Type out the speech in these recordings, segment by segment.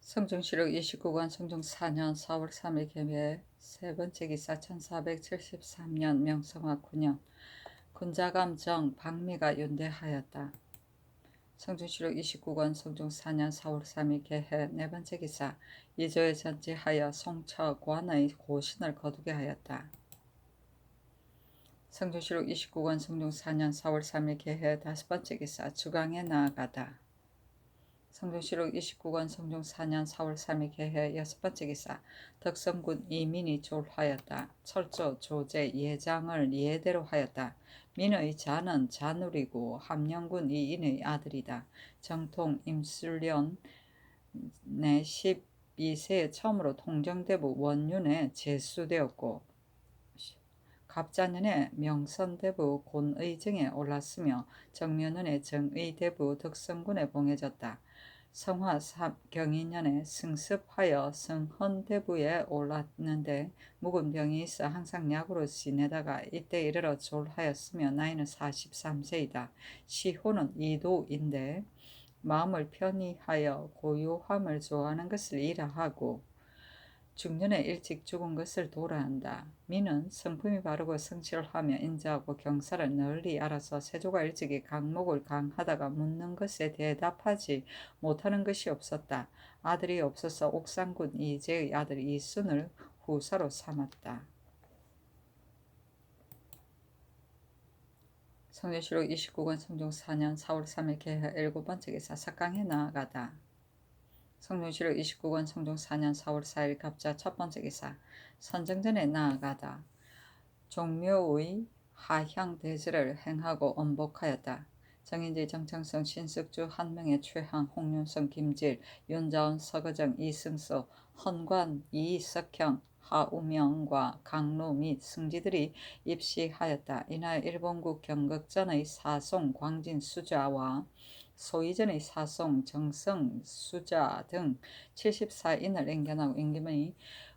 성중시력 29권 성중 4년 4월 3일 개묘해 세 번째 기사 1473년 명성화 9년 군자감 정 박미가 윤대하였다. 성중시력 29권 성중 4년 4월 3일 개해 네 번째 기사 이조에 전지하여 송처관의 고신을 거두게 하였다. 성중시력 29권 성중 4년 4월 3일 개해 다섯 번째 기사 주강에 나아가다. 성중시록 29권 성중 4년 4월 3일 개해 여섯 번째 기사 덕성군 이민이 졸하였다. 철조 조제 예장을 예대로 하였다. 민의 자는 자누리고 함령군 이인의 아들이다. 정통 임술련 내 12세에 처음으로 통정대부 원윤에 제수되었고 갑자년에 명선대부 곤의정에 올랐으며 정묘년에 정의대부 덕성군에 봉해졌다. 성화 경인년에 승습하여 성헌대부에 올랐는데 묵은 병이 있어 항상 약으로 지내다가 이때 이르러 졸하였으며 나이는 43세이다. 시호는 이도인데 마음을 편히 하여 고요함을 좋아하는 것을 이라하고 중년에 일찍 죽은 것을 도라한다. 미는 성품이 바르고 성실을 하며 인자하고 경사를 널리 알아서 세조가 일찍이 강목을 강하다가 묻는 것에 대답하지 못하는 것이 없었다. 아들이 없어서 옥상군 이제의 아들 이순을 후사로 삼았다. 성조실록 29권 성종 4년 4월 3일 개해 일곱 번째 기사 사강에 나아가다. 성종시록 29권 성종 4년 4월 4일 갑자 첫 번째 기사 선정전에 나아가다. 종묘의 하향대제를 행하고 엄복하였다. 정인지 정창성 신석주 한명의 최항 홍윤성 김질 윤자원 서거정 이승수 헌관 이석형 하우명과 강루 및 승지들이 입시하였다. 이날 일본국 경극전의 사송 광진 수자와 소이전의 사송 정성 수자 등 74인을 앵겨나고 임금이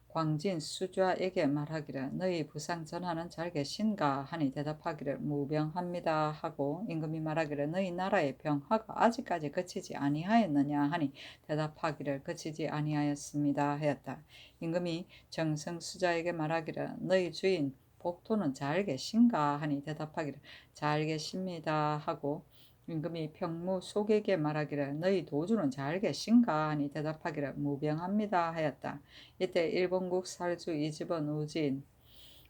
광진 수좌에게 말하기를 너희 부상 전하는 잘 계신가 하니 대답하기를 무병합니다 하고 임금이 말하기를 너희 나라의 병화가 아직까지 그치지 아니하였느냐 하니 대답하기를 그치지 아니하였습니다 하였다. 임금이 정성 수자에게 말하기를 너희 주인 복토는 잘 계신가 하니 대답하기를 잘 계십니다 하고 임금이 평무 속에게 말하기를 너희 도주는 잘 계신가 하니 대답하기를 무병합니다 하였다. 이때 일본국 살주 이집원 우진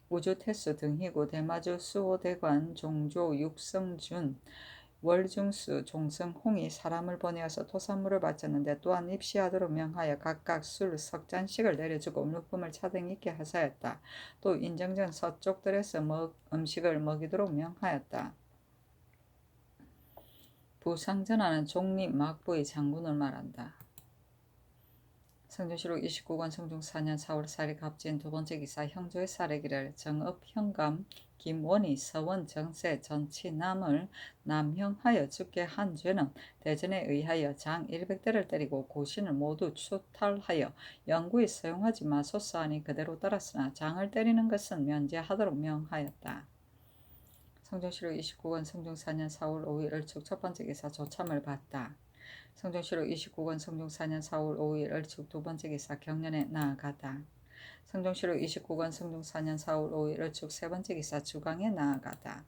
우주태수 등희고 대마주 수호대관 종조 육성준 월중수 종성홍이 사람을 보내어서 토산물을 바쳤는데 또한 입시하도록 명하여 각각 술 석잔씩을 내려주고 물품을 차등 있게 하사였다. 또 인정전 서쪽들에서 음식을 먹이도록 명하였다. 부상전하는 종립 막부의 장군을 말한다. 성조시록 29권 성중 4년 4월 4일 갑진 두 번째 기사 형조의 사례기를 정읍 현감 김원이 서원 정세 전치남을 남형하여 죽게 한 죄는 대전에 의하여 장 100대를 때리고 고신을 모두 추탈하여 영구히 사용하지 마소서 하니 그대로 따랐으나 장을 때리는 것은 면제하도록 명하였다. 성종시록 29권 성종 4년 4월 5일 을축 첫 번째 기사 조참을 받다. 성종시록 29권 성종 4년 4월 5일 을축 두 번째 기사 경련에 나아가다. 성종시록 29권 성종 4년 4월 5일 을축 세 번째 기사 주강에 나아가다.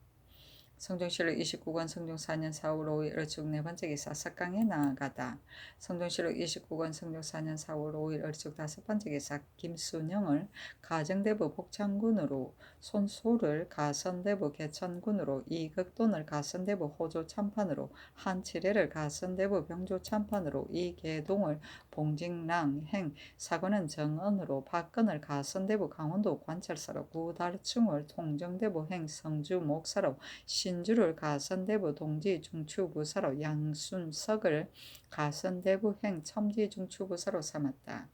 성종시록 29권 성종 4년 4월 5일 을축 네 번째 기사 석강에 나아가다. 성종시록 29권 성종 4년 4월 5일 을축 다섯 번째 기사 김순영을 가정대부 복창군으로 손소를 가선대부 개천군으로 이극돈을 가선대부 호조 참판으로 한칠애를 가선대부 병조 참판으로 이계동을 봉직랑 행 사관은 정언으로 박근을 가선대부 강원도 관찰사로 구달충을 통정대부 행 성주 목사로 신주를 가선대부 동지중추부사로 양순석을 가선대부 행 첨지중추부사로 삼았다.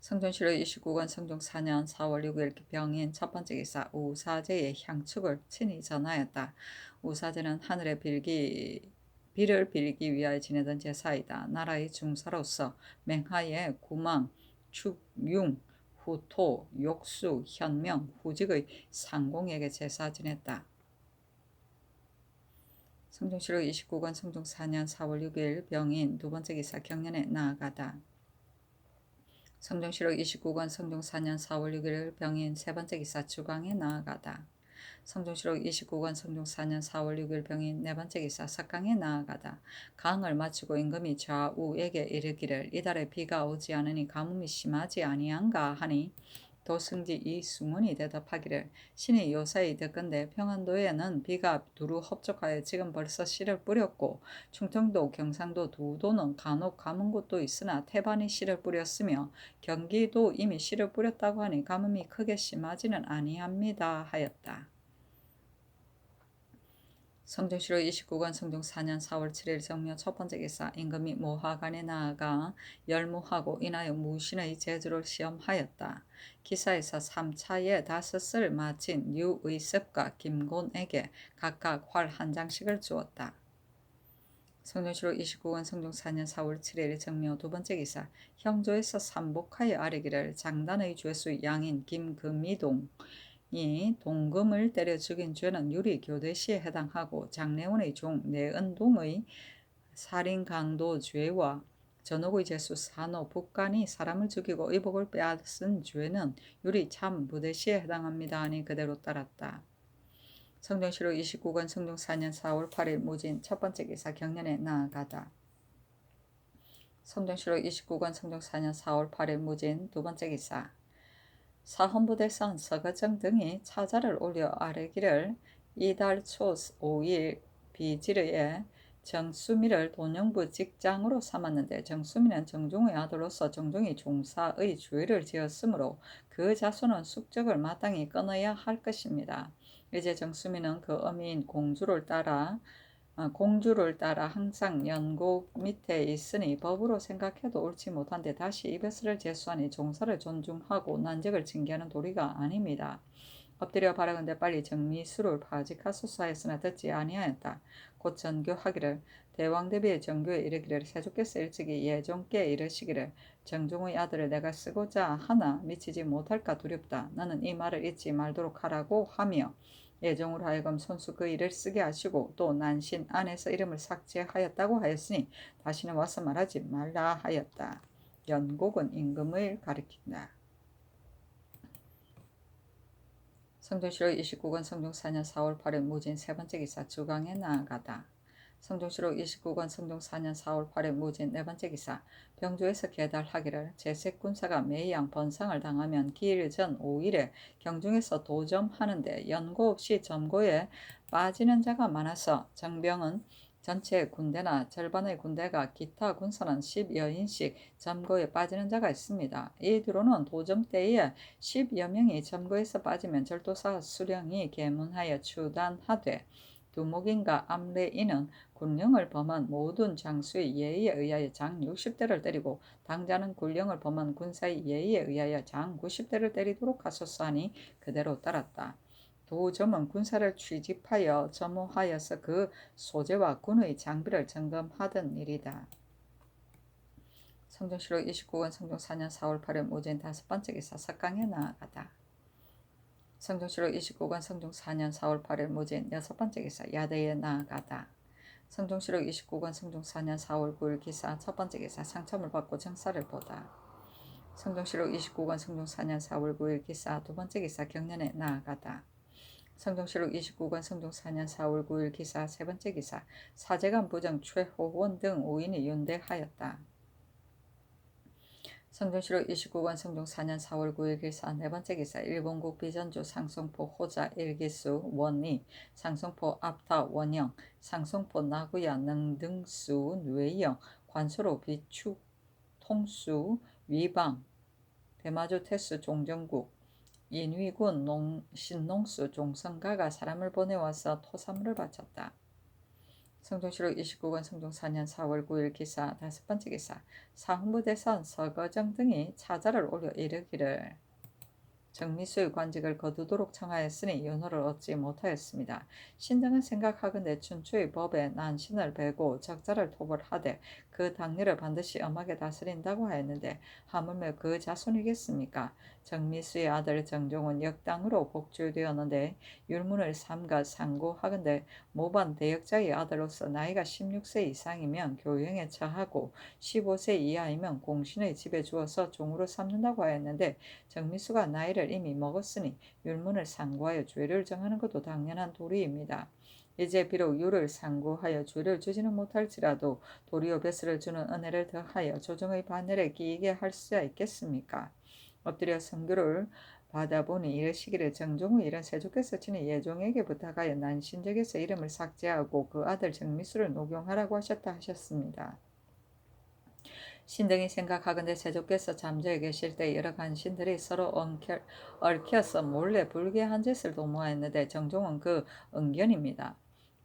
성종시록 29권 성종 4년 4월 6일 병인 첫 번째 기사 우사제의 향축을 친히 전하였다. 우사제는 하늘의 비를 빌기 위하여 지내던 제사이다. 나라의 중사로서 맹하에 구망, 축융, 후토, 욕수, 현명, 후직의 상공에게 제사 지냈다. 성종시로 29권 성종 4년 4월 6일 병인 두 번째 기사 경련에 나아가다. 성종시로 29권 성종 4년 4월 6일 병인 세 번째 기사 주강에 나아가다. 성종시로 29권 성종 4년 4월 6일 병인 네 번째 기사 석강에 나아가다. 강을 마치고 임금이 좌우에게 이르기를 이달에 비가 오지 않으니 가뭄이 심하지 아니한가 하니 도승지 이승훈이 대답하기를 신이 요사이 듣건대 평안도에는 비가 두루 흡족하여 지금 벌써 씨를 뿌렸고 충청도 경상도 두 도는 간혹 가문 곳도 있으나 태반이 씨를 뿌렸으며 경기도 이미 씨를 뿌렸다고 하니 가뭄이 크게 심하지는 아니합니다 하였다. 성종시로 29권 성종 4년 4월 7일 정묘 첫 번째 기사 임금이 모화관에 나아가 열무하고 인하여 무신의 재주를 시험하였다. 기사에서 3차에 5을 마친 유의습과 김곤에게 각각 활 한 장씩을 주었다. 성종시로 29권 성종 4년 4월 7일 정묘 두 번째 기사 형조에서 삼복하여 아뢰기를 장단의 죄수 양인 김금이동 이 동금을 때려 죽인 죄는 유리교대시에 해당하고 장례원의 종 내은동의 살인강도죄와 전옥의 제수 산호 북간이 사람을 죽이고 의복을 빼앗은 죄는 유리 참부대시에 해당합니다 하니 그대로 따랐다. 성종시로 29권 성종 4년 4월 8일 무진 첫 번째 기사 경련에 나아가다. 성종시로 29권 성종 4년 4월 8일 무진 두 번째 기사 사헌부대선 서거정 등이 차자를 올려 아뢰기를 이달 초 5일 비지르에 정수미를 돈영부 직장으로 삼았는데 정수미는 정종의 아들로서 정종이 종사의 죄를 지었으므로 그 자손은 숙적을 마땅히 끊어야 할 것입니다. 이제 정수미는 그 어미인 공주를 따라 항상 연곡 밑에 있으니 법으로 생각해도 옳지 못한데 다시 이베스를 제수하니 종사를 존중하고 난적을 징계하는 도리가 아닙니다. 엎드려 바라건대 빨리 정미수를 파직하소서 하였으나 듣지 아니하였다. 곧 전교하기를 대왕 대비의 정교에 이르기를 세조께서 일찍이 예종께 이르시기를 정종의 아들을 내가 쓰고자 하나 미치지 못할까 두렵다. 너는 이 말을 잊지 말도록 하라고 하며 예종으로 하여금 손수 그 일을 쓰게 하시고 또 난신 안에서 이름을 삭제하였다고 하였으니 다시는 와서 말하지 말라 하였다. 연곡은 임금을 가리킨다. 성종시로 29권 성종 4년 4월 8일 무진 세 번째 기사 주강에 나아가다. 성종시로 29권 성종 4년 4월 8일 무진 네 번째 기사 병조에서 계달하기를 제색군사가 매양 번상을 당하면 기일 전 5일에 경중에서 도점하는데 연고 없이 점고에 빠지는 자가 많아서 정병은 전체 군대나 절반의 군대가 기타 군사는 10여인씩 점거에 빠지는 자가 있습니다. 이 뒤로는 도점 때에 10여 명이 점거에서 빠지면 절도사 수령이 계문하여 추단하되 두목인과 암레인은 군령을 범한 모든 장수의 예의에 의하여 장 60대를 때리고 당자는 군령을 범한 군사의 예의에 의하여 장 90대를 때리도록 하소서 하니 그대로 따랐다. 도점은 군사를 취집하여 점호하여서 그 소재와 군의 장비를 점검하던 일이다. 성종시로 29권 성종 4년 4월 8일 무진 다섯 번째 기사 석강에 나아가다. 성종시로 29권 성종 4년 4월 8일 무진 여섯 번째 기사 야대에 나아가다. 성종시로 29권 성종 4년 4월 9일 기사 첫 번째 기사 상첨을 받고 정사를 보다. 성종시로 29권 성종 4년 4월 9일 기사 두 번째 기사 경련에 나아가다. 성종시로 29권 성종 4년 4월 9일 기사 세 번째 기사 사제관 부정 최호원 등 5인이 윤대하였다. 성종시로 29권 성종 4년 4월 9일 기사 네 번째 기사 일본국 비전주 상송포 호자 일기수 원리 상송포 압타 원영 상송포 나구야 능등수 뇌영 관소로 비축 통수 위방 대마주 태수 종정국 인위군 신농수 종성가가 사람을 보내와서 토사물을 바쳤다. 성종시로 29권 성종 4년 4월 9일 기사 다섯 번째 기사 사헌부대선 서거정 등이 차자를 올려 이르기를 정미수의 관직을 거두도록 청하였으니 윤호를 얻지 못하였습니다. 신등은 생각하건대 춘추의 법에 난신을 베고 적자를 토벌하되 그 당리를 반드시 엄하게 다스린다고 하였는데 하물며 그 자손이겠습니까? 정미수의 아들 정종은 역당으로 복주되었는데 율문을 삼가 상고하건대 모반 대역자의 아들로서 나이가 16세 이상이면 교형에 처하고 15세 이하이면 공신의 집에 주어서 종으로 삼는다고 하였는데 정미수가 나이를 이미 먹었으니 율문을 상고하여 죄를 정하는 것도 당연한 도리입니다. 이제 비록 유를 상고하여 죄를 주지는 못할지라도 도리어 벼슬을 주는 은혜를 더하여 조정의 반열에 끼이게 할 수야 있겠습니까? 엎드려 선교를 받아보니 이르시기를 정종의 이런 세조께서 친히 예종에게 부탁하여 난신적에서 이름을 삭제하고 그 아들 정미수를 녹용하라고 하셨다 하셨습니다. 신등이 생각하건대 세조께서 잠자에 계실 때 여러 간신들이 서로 얽혀서 몰래 불쾌한 짓을 도모하였는데 정종은 그 은견입니다.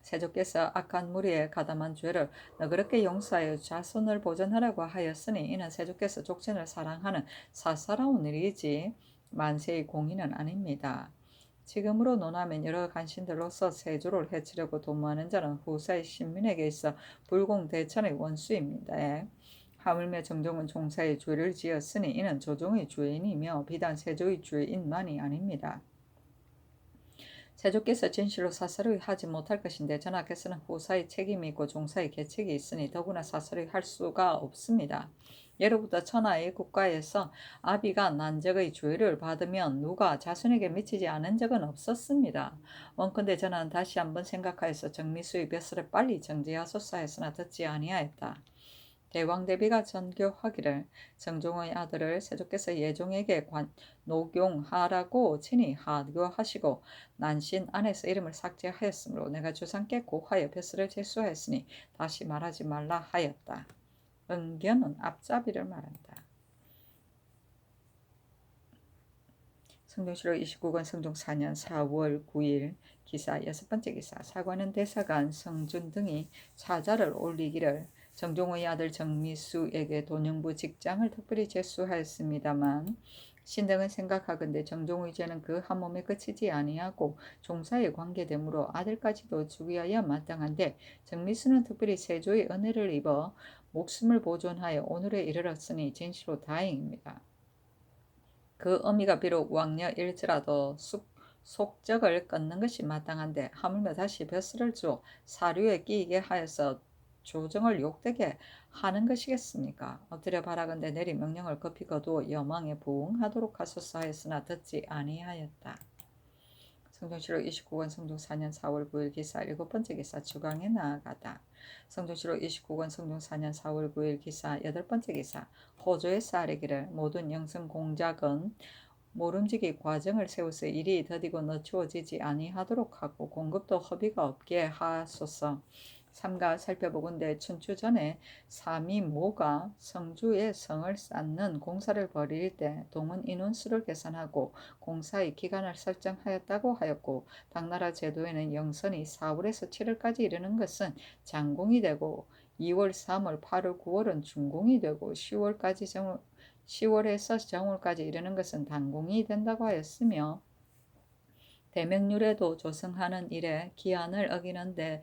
세조께서 악한 무리에 가담한 죄를 너그럽게 용서하여 자손을 보전하라고 하였으니 이는 세조께서 족친을 사랑하는 사사로운 일이지 만세의 공의는 아닙니다. 지금으로 논하면 여러 간신들로서 세조를 해치려고 도모하는 자는 후사의 신민에게 있어 불공대천의 원수입니다. 하물며 정종은 종사의 죄를 지었으니 이는 조종의 죄인이며 비단 세조의 죄인만이 아닙니다. 세조께서 진실로 사설을 하지 못할 것인데 전하께서는 후사의 책임이 있고 종사의 계책이 있으니 더구나 사설을 할 수가 없습니다. 예로부터 천하의 국가에서 아비가 난적의 죄를 받으면 누가 자손에게 미치지 않은 적은 없었습니다. 원컨대 전하는 다시 한번 생각하여서 정미수의 벼슬을 빨리 정지하소서 했으나 듣지 아니하였다. 대왕대비가 전교하기를 정종의 아들을 세조께서 예종에게 녹용하라고 친히 하교하시고 난신 안에서 이름을 삭제하였으므로 내가 주상께 고하여 벼슬을 제수하였으니 다시 말하지 말라 하였다. 은견은 앞잡이를 말한다. 성종실록 29권 성종 4년 4월 9일 기사 6번째 기사 사관은 대사관 성준 등이 차자를 올리기를 정종의 아들 정미수에게 돈영부 직장을 특별히 제수하였습니다만 신등은 생각하건대 정종의 죄는 그 한 몸에 그치지 아니하고 종사에 관계되므로 아들까지도 죽여야 마땅한데 정미수는 특별히 세조의 은혜를 입어 목숨을 보존하여 오늘에 이르렀으니 진실로 다행입니다. 그 어미가 비록 왕녀일지라도 속적을 끊는 것이 마땅한데 하물며 다시 벼슬을 주어 사류에 끼이게 하여서 조정을 욕되게 하는 것이겠습니까? 엎드려 바라건대 내리 명령을 급히 거두어 여망에 부응하도록 하소서 하였으나 듣지 아니하였다. 성종실록 29권 성종 4년 4월 9일 기사 7번째 기사 주강에 나아가다. 성종실록 29권 성종 4년 4월 9일 기사 8번째 기사 호조에서 아뢰기를 모든 영성 공작은 모름지기 과정을 세우서 일이 더디고 늦추어지지 아니하도록 하고 공급도 허비가 없게 하소서. 삼가 살펴보건대 춘추 전에 사미모가 성주에 성을 쌓는 공사를 벌일 때 동원 인원수를 계산하고 공사의 기간을 설정하였다고 하였고 당나라 제도에는 영선이 4월에서 7월까지 이르는 것은 장공이 되고 2월, 3월, 8월, 9월은 중공이 되고 10월에서 정월까지 이르는 것은 단공이 된다고 하였으며 대명률에도 조성하는 일에 기한을 어기는데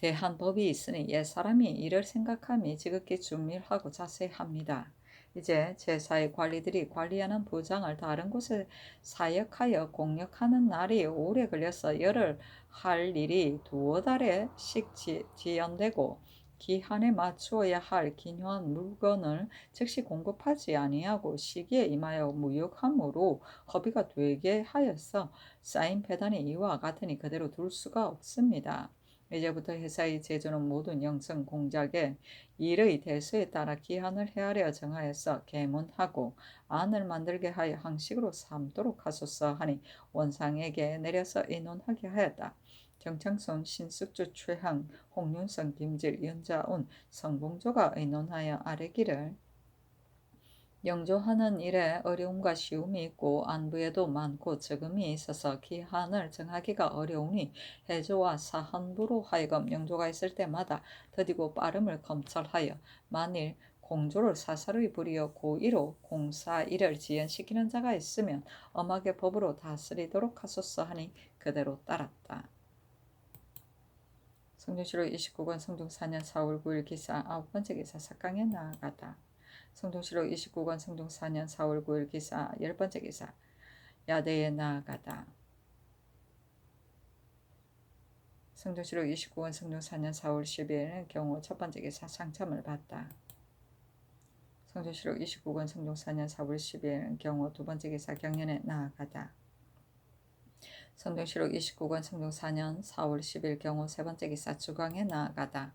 대한 법이 있으니 옛사람이 이를 생각함이 지극히 준밀하고 자세합니다. 이제 제사의 관리들이 관리하는 부장을 다른 곳에 사역하여 공역하는 날이 오래 걸려서 열흘 할 일이 두어 달에씩 지연되고 기한에 맞추어야 할 기묘한 물건을 즉시 공급하지 아니하고 시기에 임하여 무역함으로 허비가 되게 하여서 쌓인 배단이 이와 같으니 그대로 둘 수가 없습니다. 이제부터 회사의 제조는 모든 영성 공작에 일의 대수에 따라 기한을 헤아려 정하여서 계문하고 안을 만들게 하여 항식으로 삼도록 하소서 하니 원상에게 내려서 의논하게 하였다. 정창순, 신숙주, 최항, 홍윤성, 김질, 연자운, 성봉조가 의논하여 아뢰기를 영조하는 일에 어려움과 쉬움이 있고 안부에도 많고 적음이 있어서 기한을 정하기가 어려우니 해조와 사헌부로 하여금 영조가 있을 때마다 더디고 빠름을 검찰하여 만일 공조를 사사로이 부리어 고의로 공사 일을 지연시키는 자가 있으면 엄하게 법으로 다스리도록 하소서 하니 그대로 따랐다. 성종실록 29권 성종 4년 4월 9일 기사 9번째 기사 사강에 나아가다. 성종실록 29권 성종 4년 4월 9일 기사 10번째 기사 야대에 나아가다. 성종실록 29권 성종 4년 4월 10일 경우 첫번째 기사 상참을 받다. 성종실록 29권 성종 4년 4월 10일 경우 두번째 기사 경연에 나아가다. 성종실록 29권 성종 4년 4월 10일 경우 세번째 기사 주강에 나아가다.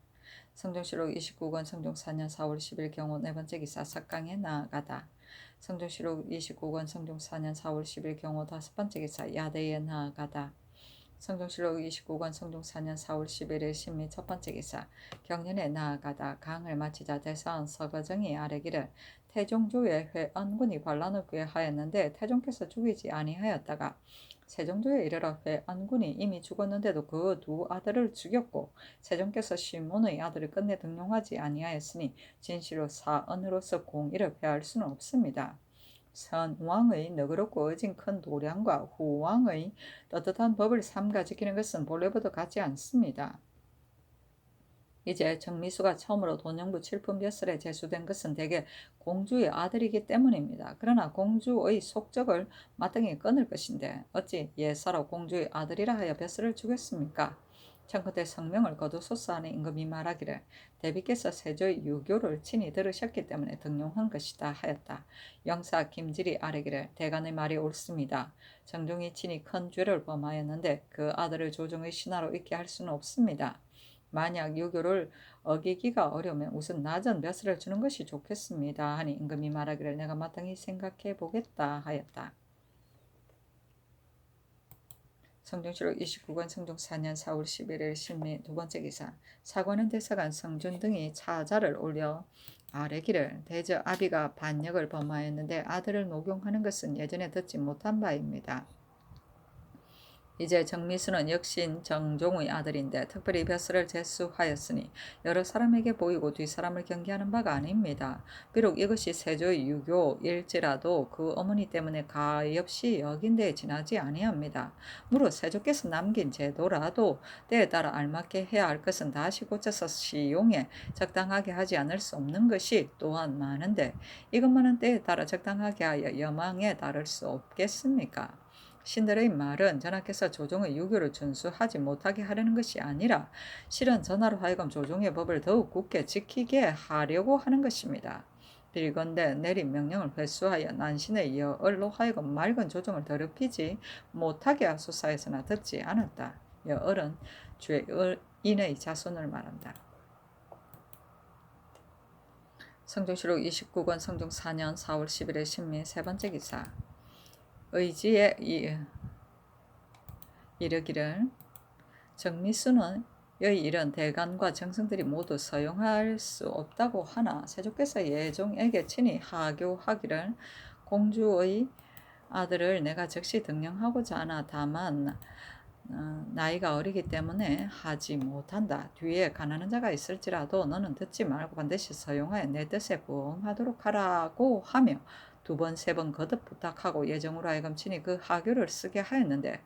성종실록 29권 성종 4년 4월 10일 경우 네번째 기사 석강에 나아가다. 성종실록 29권 성종 4년 4월 10일 경우 다섯번째 기사 야대에 나아가다. 성종실록 29권 성종 4년 4월 11일 신미 첫번째 기사 경연에 나아가다. 강을 마치자 대사원 서거정이 아뢰기를 태종조의 회안군이 반란을 꾀하였는데 태종께서 죽이지 아니하였다가 세종조에 이르러 회안군이 이미 죽었는데도 그 두 아들을 죽였고 세종께서 시몬의 아들을 끝내 등용하지 아니하였으니 진실로 사언으로서 공의를 패할 수는 없습니다. 선왕의 너그럽고 어진 큰 도량과 후왕의 떳떳한 법을 삼가 지키는 것은 본래부터 같지 않습니다. 이제 정미수가 처음으로 돈영부 칠품벼슬에 제수된 것은 대개 공주의 아들이기 때문입니다. 그러나 공주의 속적을 마땅히 끊을 것인데 어찌 예사로 공주의 아들이라 하여 벼슬을 주겠습니까? 청컨대 성명을 거두소서 하는 임금이 말하기를 대비께서 세조의 유교를 친히 들으셨기 때문에 등용한 것이다 하였다. 영사 김질이 아뢰기를 대간의 말이 옳습니다. 정종이 친히 큰 죄를 범하였는데 그 아들을 조정의 신하로 있게 할 수는 없습니다. 만약 유교를 어기기가 어려우면 우선 낮은 벼슬을 주는 것이 좋겠습니다 하니 임금이 말하기를 내가 마땅히 생각해 보겠다 하였다. 성종실록 29권 성종 4년 4월 11일 신미 두번째 기사 사관원 대사관 성준 등이 차자를 올려 아뢰기를 대저 아비가 반역을 범하였는데 아들을 녹용하는 것은 예전에 듣지 못한 바입니다. 이제 정미수는 역신 정종의 아들인데 특별히 벼슬을 제수하였으니 여러 사람에게 보이고 뒷사람을 경계하는 바가 아닙니다. 비록 이것이 세조의 유교일지라도 그 어머니 때문에 가엾이 여긴 데에 지나지 아니합니다. 무릇 세조께서 남긴 제도라도 때에 따라 알맞게 해야 할 것은 다시 고쳐서 시용에 적당하게 하지 않을 수 없는 것이 또한 많은데 이것만은 때에 따라 적당하게 하여 여망에 다를 수 없겠습니까? 신들의 말은 전하께서 조정의 유교를 준수하지 못하게 하려는 것이 아니라 실은 전하로 하여금 조정의 법을 더욱 굳게 지키게 하려고 하는 것입니다. 빌건대 내린 명령을 회수하여 난신의 여얼로 하여금 맑은 조정을 더럽히지 못하게 하소서해서나 듣지 않았다. 여얼은 죄인의 자손을 말한다. 성종실록 29권 성종 4년 4월 11일 신미 세번째 기사 의지에 이르기를 정미수는 여의 이런 대간과 정승들이 모두 서용할 수 없다고 하나 세조께서 예종에게 친히 하교하기를 공주의 아들을 내가 즉시 등용하고자 하나 다만 나이가 어리기 때문에 하지 못한다. 뒤에 가난한 자가 있을지라도 너는 듣지 말고 반드시 서용하여 내 뜻에 부응하도록 하라고 하며 두 번, 세 번 거듭 부탁하고 예정으로 하여금 친히 그 하교를 쓰게 하였는데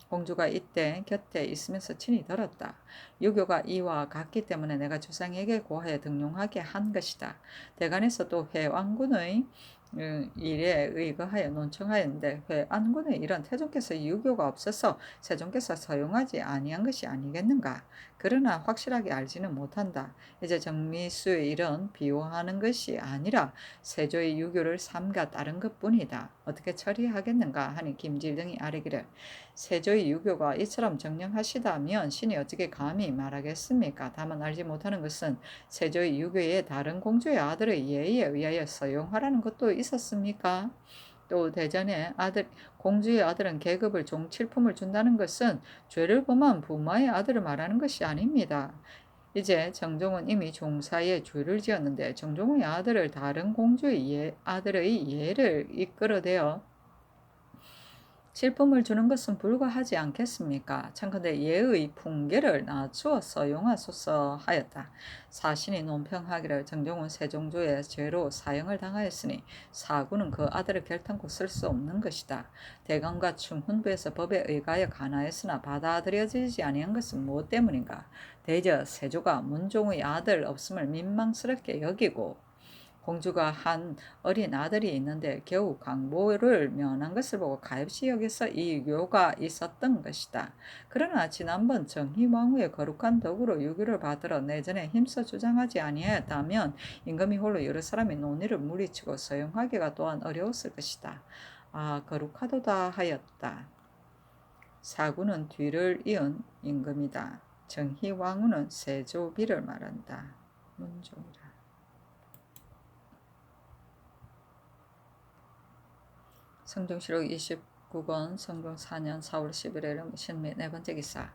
공주가 이때 곁에 있으면서 친히 들었다. 유교가 이와 같기 때문에 내가 주상에게 고하여 등용하게 한 것이다. 대간에서 또 회왕군의 일에 의거하여 논청하였는데 회안군의 일은 태종께서 유교가 없어서 세종께서 서용하지 아니한 것이 아니겠는가. 그러나 확실하게 알지는 못한다. 이제 정미수의 일은 비호하는 것이 아니라 세조의 유교를 삼가 따른 것뿐이다. 어떻게 처리하겠는가 하니 김질 등이 아뢰기를 세조의 유교가 이처럼 정령하시다면 신이 어떻게 감히 말하겠습니까? 다만 알지 못하는 것은 세조의 유교에 다른 공주의 아들의 예의에 의하여 서용하라는 것도 있었습니까? 또 대전에 공주의 아들은 계급을 종칠품을 준다는 것은 죄를 범한 부마의 아들을 말하는 것이 아닙니다. 이제 정종은 이미 종사에 죄를 지었는데 정종의 아들을 다른 공주의 아들의 예를 이끌어대어 칠품을 주는 것은 불가하지 않겠습니까? 청컨대 예의 풍계를 낮추어 서용하소서 하였다. 사신이 논평하기를 정종은 세종조의 죄로 사형을 당하였으니 사구는 그 아들을 결탄코 쓸 수 없는 것이다. 대감과 충훈부에서 법에 의가하여 간하였으나 받아들여지지 아니한 것은 무엇 때문인가? 대저 세조가 문종의 아들 없음을 민망스럽게 여기고 공주가 한 어린 아들이 있는데 겨우 광보를 면한 것을 보고 가엾이 여겨서 이 유교가 있었던 것이다. 그러나 지난번 정희왕후의 거룩한 덕으로 유교를 받들어 내전에 힘써 주장하지 아니하였다면 임금이 홀로 여러 사람이 논의를 물리치고 서용하기가 또한 어려웠을 것이다. 아, 거룩하도다 하였다. 사구는 뒤를 이은 임금이다. 정희왕후는 세조비를 말한다. 문종이라. 성종실록 29권 성종 4년 4월 11일 신미 네 번째 기사.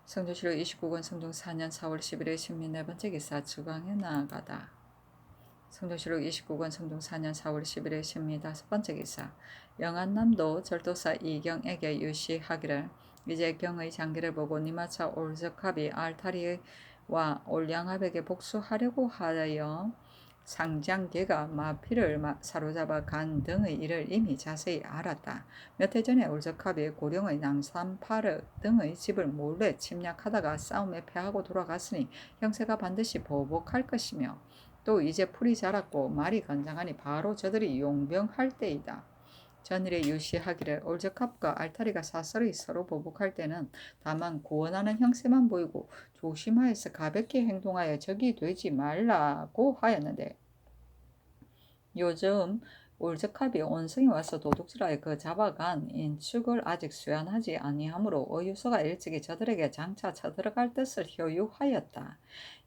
성종실록 29권 성종 4년 4월 11일 신미 네 번째 기사. 주강에 나아가다. 성종실록 29권 성종 4년 4월 11일 신미 다섯 번째 기사. 영안남도 절도사 이경에게 유시하기를 이제 경의 장기를 보고 니마차 올적합이 알타리와 올양압에게 복수하려고 하여 상장계가 마피를 사로잡아 간 등의 일을 이미 자세히 알았다. 몇 해 전에 올적합이 고령의 낭삼파르 등의 집을 몰래 침략하다가 싸움에 패하고 돌아갔으니 형세가 반드시 보복할 것이며 또 이제 풀이 자랐고 말이 건장하니 바로 저들이 용병할 때이다. 전일에 유시하기를 올적합과 알타리가 사설이 서로 보복할 때는 다만 구원하는 형세만 보이고 조심하여서 가볍게 행동하여 적이 되지 말라고 하였는데 요즘 올적합이 원성이 와서 도둑질하여 그 잡아간 인축을 아직 수연하지 아니하므로 어유소가 일찍이 저들에게 장차 쳐들어갈 뜻을 효유하였다.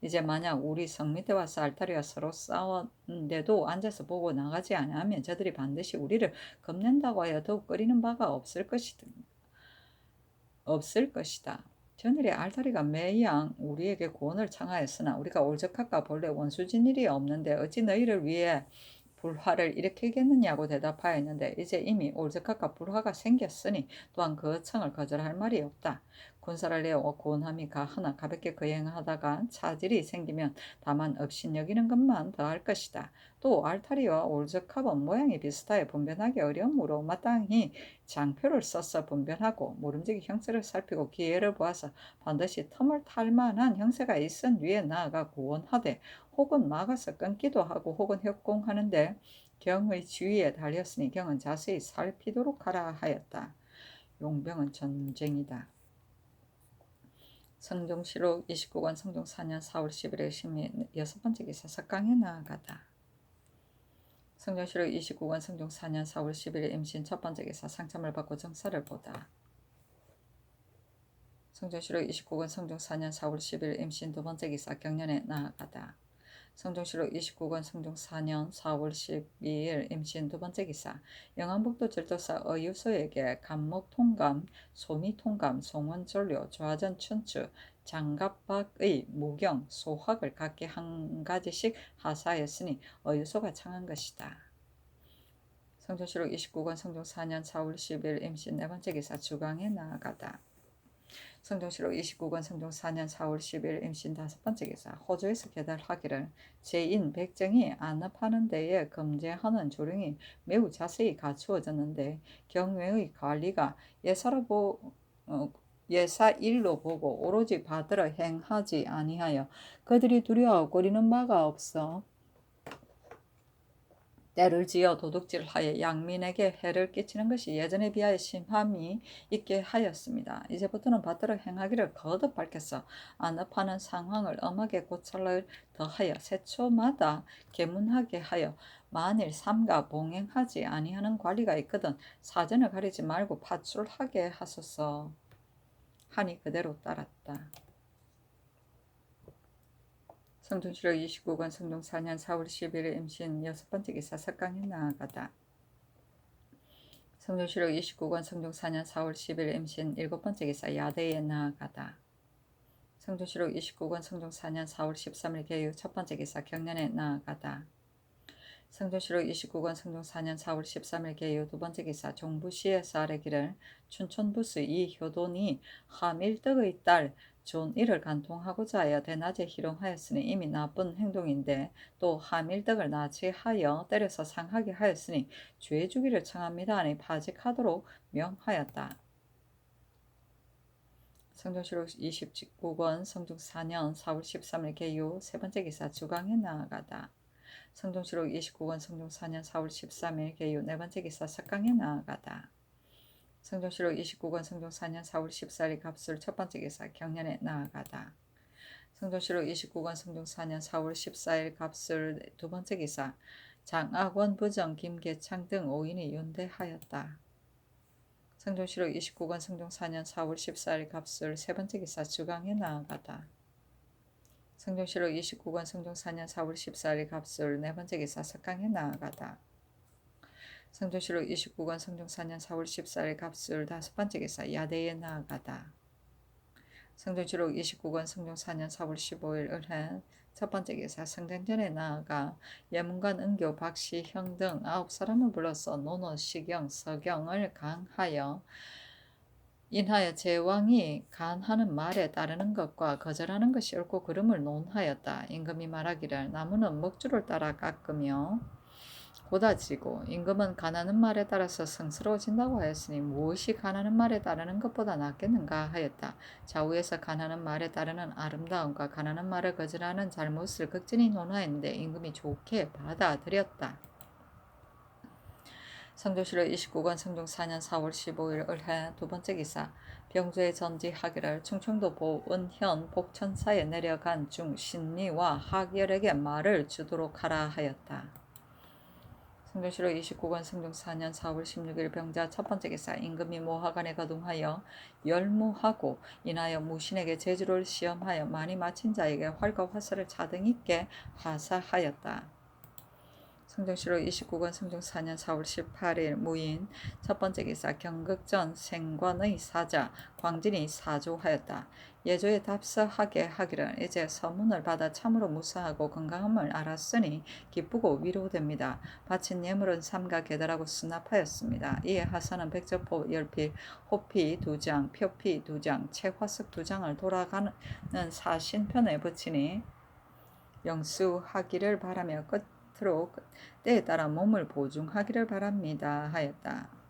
이제 만약 우리 성 밑에 와서 알타리와 서로 싸웠는데도 앉아서 보고 나가지 아니하면 저들이 반드시 우리를 겁낸다고 하여 더욱 꺼리는 바가 없을 것이다. 전일에 알타리가 매양 우리에게 구원을 청하였으나 우리가 올적합과 본래 원수진 일이 없는데 어찌 너희를 위해 불화를 일으키겠느냐고 대답하였는데 이제 이미 올적합과 불화가 생겼으니 또한 그 청을 거절할 말이 없다. 군사를 내어 구원함이 하나 가볍게 거행하다가 차질이 생기면 다만 업신여기는 것만 더할 것이다. 또 알타리와 올적합은 모양이 비슷하여 분별하기 어려우므로 마땅히 장표를 써서 분별하고 모름지기 형세를 살피고 기회를 보아서 반드시 틈을 탈 만한 형세가 있은 뒤에 나아가 구원하되 혹은 막아서 끊기도 하고 혹은 협공하는데 경의 지위에 달렸으니 경은 자세히 살피도록 하라 하였다. 용병은 전쟁이다. 성종실록 29권 성종 4년 4월 11일 신미 여섯 번째 기사. 석강에 나아가다. 성종실록 29권 성종 4년 4월 11일 임신 첫 번째 기사. 상참을 받고 정사를 보다. 성종실록 29권 성종 4년 4월 10일 임신 두 번째 기사. 경년에 나아가다. 성종실록 29권 성종 4년 4월 12일 임신 두 번째 기사. 영안북도 절도사 어유소에게 감목통감, 소미통감, 송원전료, 조화전 춘추, 장갑박의 무경, 소학을 각기 한 가지씩 하사하였으니 어유소가 청한 것이다. 성종실록 29권 성종 4년 4월 10일 임신 네 번째 기사. 주강에 나아가다. 성종실록 29권 성종 4년 4월 10일 임신 다섯 번째 기사. 호조에서 계달하기를 제인 백정이 안압하는 데에 금제하는 조령이 매우 자세히 갖추어졌는데 경외의 관리가 예사일로 보고 오로지 받들어 행하지 아니하여 그들이 두려워 거리는 바가 없어 때를 지어 도둑질하여 양민에게 해를 끼치는 것이 예전에 비하여 심함이 있게 하였습니다. 이제부터는 받들어 행하기를 거듭 밝혀서 안압하는 상황을 엄하게 고찰을 더하여 세초마다 계문하게 하여 만일 삼가 봉행하지 아니하는 관리가 있거든 사전을 가리지 말고 파출하게 하소서 하니 그대로 따랐다. 성종실록 29권 성종 4년 4월 11일 임신 여섯 번째 기사. 석강에 나아가다. 성종실록 29권 성종 4년 4월 10일 임신 일곱 번째 기사. 야대에 나아가다. 성종실록 29권 성종 4년 4월 13일 개유 첫 번째 기사. 경년에 나아가다. 성종실록 29권 성종 4년 4월 13일 개유 두 번째 기사. 종부시에서 아래기를 춘천부스 이효돈이 하밀덕의 딸 존이를 간통하고자 하여 대낮에 희롱하였으니 이미 나쁜 행동인데 또 하밀덕을 나치하여 때려서 상하게 하였으니 죄 주기를 청합니다 하니 파직하도록 명하였다. 성종시록 29권 성종 4년 4월 13일 개요 세 번째 기사 주강에 나아가다. 성종시록 29권 성종 4년 4월 13일 개요 네 번째 기사 석강에 나아가다. 성종시록 29권 성종 4년 4월 14일 갑술 첫 번째 기사 경년에 나아가다. 성종시록 29권 성종 4년 4월 14일 갑술 두 번째 기사 장악원 부정 김계창 등 5인이 윤대하였다. 성종시록 29권 성종 4년 4월 14일 갑술 세 번째 기사 주강에 나아가다. 성종시록 29권 성종 4년 4월 14일 갑술 네 번째 기사 석강에 나아가다. 성종시록 29권 성종 4년 4월 14일 갑술 다섯 번째 기사 야대에 나아가다. 성종시록 29권 성종 4년 4월 15일 을해 첫 번째 기사 성전전에 나아가 예문관 은교 박시형 등 9사람을 불러서 논어 시경 서경을 강하여 인하여 제왕이 간하는 말에 따르는 것과 거절하는 것이 옳고 그름을 논하였다. 임금이 말하기를 나무는 먹주를 따라 깎으며 고다지고 임금은 간하는 말에 따라서 성스러워진다고 하였으니 무엇이 간하는 말에 따르는 것보다 낫겠는가 하였다. 좌우에서 간하는 말에 따르는 아름다움과 간하는 말을 거절하는 잘못을 극진히 논하였는데 임금이 좋게 받아들였다. 성종시록 29권 성종 4년 4월 15일 을해 두 번째 기사 병조에 전지하기를 충청도 보은현 복천사에 내려간 중 신리와 학열에게 말을 주도록 하라 하였다. 성종시록 29권 성종 4년 4월 16일 병자 첫 번째 기사 임금이 모하관에 거둥하여 열무하고 인하여 무신에게 제주를 시험하여 많이 마친 자에게 활과 화살을 차등 있게 하사하였다. 성종시록 29권 성종 4년 4월 18일 무인 첫 번째 기사 경극전 생관의 사자 광진이 사조하였다. 예조에 답서하게 하기를 이제 서문을 받아 참으로 무사하고 건강함을 알았으니 기쁘고 위로됩니다. 바친 예물은 삼가 계달하고 수납하였습니다. 이에 하사는 백저포 10필, 호피 2장, 표피 2장, 채화석 2장을 돌아가는 사신편에 붙이니 영수하기를 바라며 끝으로 때에 따라 몸을 보증하기를 바랍니다 하였다.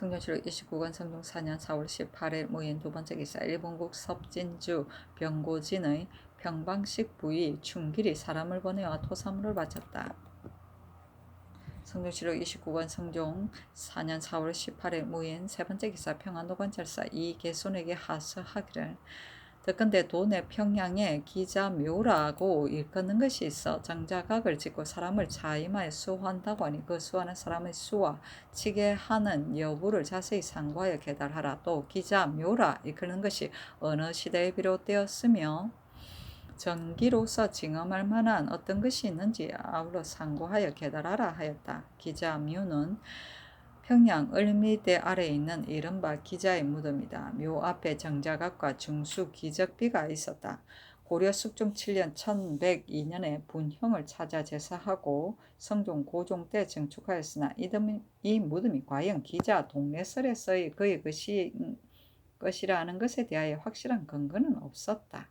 성종시록 29권 성종 4년 4월 18일 무인 두 번째 기사 일본국 섭진주 병고진의 평방식 부위 충길이 사람을 보내와 토사물을 바쳤다. 성종시록 29권 성종 4년 4월 18일 무인 세 번째 기사 평안도관찰사 이계손에게 하서하기를 듣건대 도내 평양에 기자묘라고 일컫는 것이 있어 정자각을 짓고 사람을 차임하여 수호한다고 하니 그 수호하는 사람의 수와 치게 하는 여부를 자세히 상고하여 계달하라. 또 기자묘라 일컫는 것이 어느 시대에 비롯되었으며 전기로서 징험할 만한 어떤 것이 있는지 아울러 상고하여 계달하라 하였다. 기자묘는 평양 을미대 아래에 있는 이른바 기자의 무덤이다. 묘 앞에 정자각과 중수 기적비가 있었다. 고려 숙종 7년 1102년에 분형을 찾아 제사하고 성종 고종 때 증축하였으나 이 무덤이 과연 기자 동네설에서의 그의 것이라는 것에 대하여 확실한 근거는 없었다.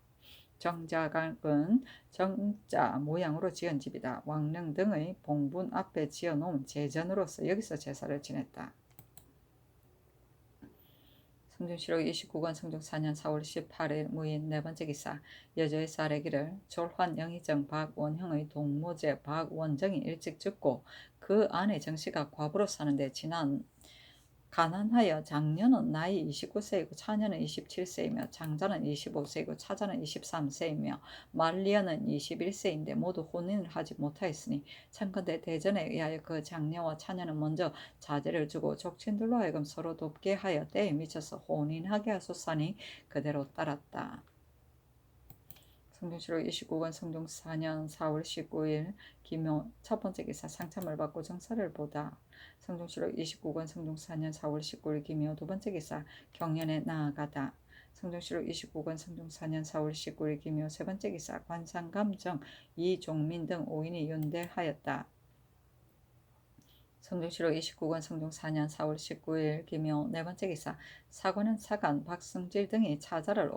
정자각은 정자 모양으로 지은 집이다. 왕릉 등의 봉분 앞에 지어놓은 제전으로서 여기서 제사를 지냈다. 성종시록 29권 성종 4년 4월 18일 무인 네 번째 기사 여조에서 아뢰기를 졸환 영의정 박원형의 동무제 박원정이 일찍 죽고 그 아내 정씨가 과부로 사는데 지난 가난하여 장녀는 나이 29세이고 차녀는 27세이며 장자는 25세이고 차자는 23세이며 말리어는 21세인데 모두 혼인을 하지 못하였으니 참건대 대전에 의하여 그 장녀와 차녀는 먼저 자제를 주고 족친들로 하여금 서로 돕게 하여 때에 미쳐서 혼인하게 하소서니 그대로 따랐다. 성종시록 29권 성종 4년 4월 19일 기묘 첫 번째 기사 상참을 받고 정사를 보다. 성종시록 29권 성종 4년 4월 19일 기묘 두 번째 기사 경연에 나아가다. 성종시록 29권 성종 4년 4월 19일 기묘 세 번째 기사 관상감정 이종민 등 5인이 윤대하였다. 성중시로 29권 성중 4년 4월 19일 기묘 네 번째 기사. 사관은 사간 박승질 등이 차자를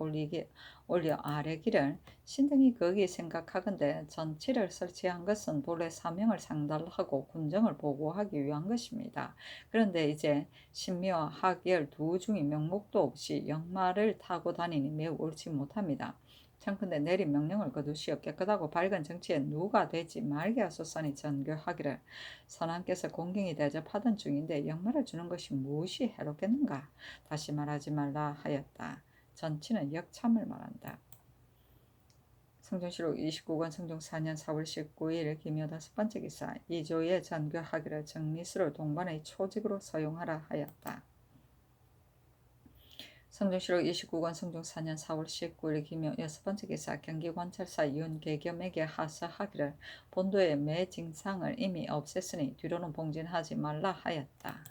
올려 아뢰기를 신등이 거기 생각하건대 전치를 설치한 것은 본래 사명을 상달하고 군정을 보고하기 위한 것입니다. 그런데 이제 신미와 학열 두 중이 명목도 없이 역마를 타고 다니니 매우 옳지 못합니다. 청컨대 내린 명령을 거두시어 깨끗하고 밝은 정치에 누가 되지 말게 하소서니 전교하기를. 선왕께서 공경히 대접하던 중인데 역마를 주는 것이 무엇이 해롭겠는가. 다시 말하지 말라 하였다. 전치는 역참을 말한다. 성종시록 29권 성종 4년 4월 19일 기묘 다섯 번째 기사. 이조의 전교하기를 정미수를 동반의 초직으로 서용하라 하였다. 성종시록 29권 성종 4년 4월 19일 기묘 여섯 번째 기사. 경기관찰사 윤계겸에게 하사하기를 본도의 매 징상을 이미 없앴으니 뒤로는 봉진하지 말라 하였다.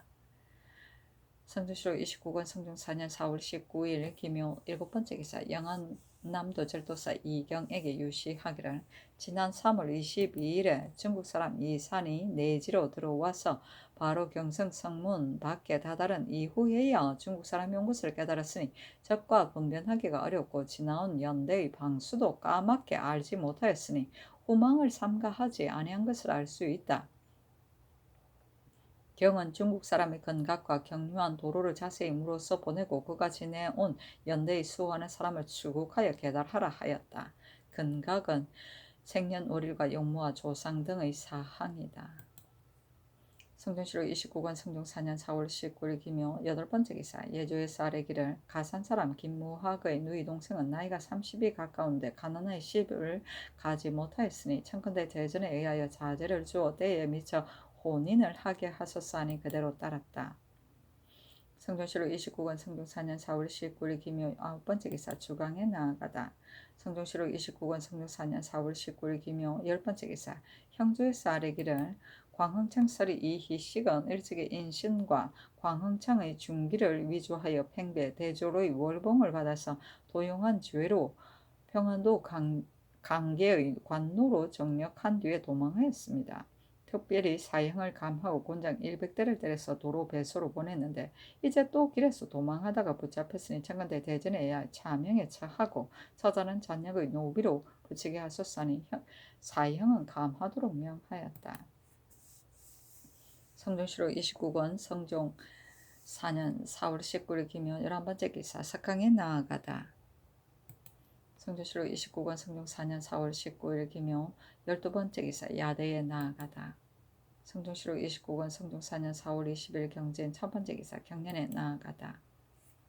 성종시록 29권 성종 4년 4월 19일 기묘 일곱 번째 기사. 영안남도 절도사 이경에게 유시하기를 지난 3월 22일에 중국 사람 이산이 내지로 들어와서 바로 경성 성문 밖에 다다른 이후에야 중국 사람이 온 것을 깨달았으니 적과 분변하기가 어렵고 지나온 연대의 방수도 까맣게 알지 못하였으니 후망을 삼가하지 아니한 것을 알 수 있다. 경은 중국 사람의 건각과 경유한 도로를 자세히 물어서 보내고 그가 지내온 연대의 수호하는 사람을 추국하여 계달하라 하였다. 건각은 생년월일과 용모와 조상 등의 사항이다. 성종시록 29권 성종 4년 4월 19일 기묘 여덟 번째 기사. 예조에서 아뢰기를 가산 사람 김무학의 누이 동생은 나이가 30이 가까운데 가난의 시집을 가지 못하였으니 청컨대 대전에 의하여 자제를 주어 때에 미쳐 혼인을 하게 하소서하니 그대로 따랐다. 성종시록 29권 성종 4년 4월 19일 기묘 아홉 번째 기사. 주강에 나아가다. 성종시록 29권 성종 4년 4월 19일 기묘 열 번째 기사. 형주에서 아뢰기를 광흥창설이 이희식은 일찍이 인신과 광흥창의 중기를 위조하여 팽배 대조로의 월봉을 받아서 도용한 죄로 평안도 강계의 관노로 정력한 뒤에 도망하였습니다. 특별히 사형을 감하고 곤장 100대를 때려서 도로 배소로 보냈는데 이제 또 길에서 도망하다가 붙잡혔으니 청컨대 대전에 의하여 차명에 처하고 처자는 잔역의 노비로 붙이게 하소서하니 사형은 감하도록 명하였다. 성종시록 29권 성종 4년 4월 19일 기묘 11번째 기사. 석강에 나아가다. 성종시록 29권 성종 4년 4월 19일 기묘 12번째 기사. 야대에 나아가다. 성종시록 29권 성종 4년 4월 20일 경진 첫 번째 기사. 경년에 나아가다.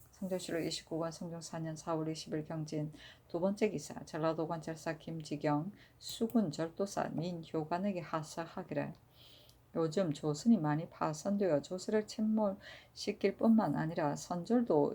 성종시록 29권 성종 4년 4월 20일 경진 두 번째 기사. 전라도 관찰사 김지경 수군 절도사 민효관에게 하사하기를 요즘 조선이 많이 파손되어 조선을 침몰시킬 뿐만 아니라 선졸도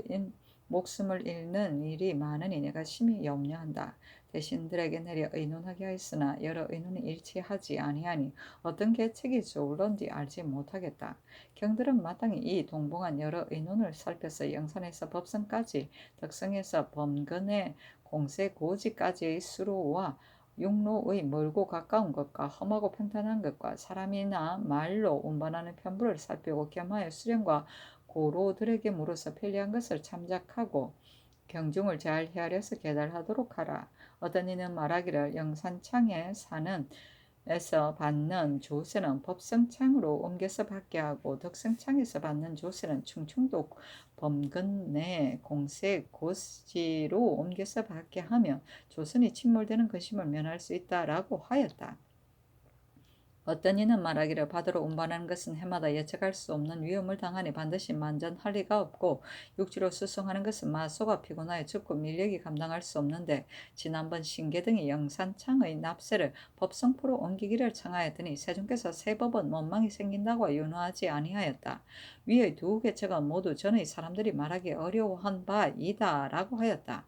목숨을 잃는 일이 많으니 내가 심히 염려한다. 대신들에게 내려 의논하게 하였으나 여러 의논이 일치하지 아니하니 어떤 계책이 좋을런지 알지 못하겠다. 경들은 마땅히 이 동봉한 여러 의논을 살펴서 영산에서 법성까지 덕성에서 범근의 공세 고지까지의 수로와 육로의 멀고 가까운 것과 험하고 평탄한 것과 사람이나 말로 운반하는 편부를 살피고 겸하여 수령과 고로들에게 물어서 편리한 것을 참작하고 경중을 잘 헤아려서 계달하도록 하라. 어떤 이는 말하기를 영산창에 사는 에서 받는 조세는 법성창으로 옮겨서 받게 하고 덕성창에서 받는 조세는 충청도 범근 내 공세 고지로 옮겨서 받게 하면 조선이 침몰되는 것임을 면할 수 있다라고 하였다. 어떤 이는 말하기를 바다로 운반하는 것은 해마다 예측할 수 없는 위험을 당하니 반드시 만전할 리가 없고 육지로 수송하는 것은 마소가 피곤하여 춥고 밀력이 감당할 수 없는데 지난번 신계등이 영산창의 납세를 법성포로 옮기기를 청하였더니 세종께서 세 법은 원망이 생긴다고 윤호하지 아니하였다. 위의 두 계책은 모두 전의 사람들이 말하기 어려워한 바이다 라고 하였다.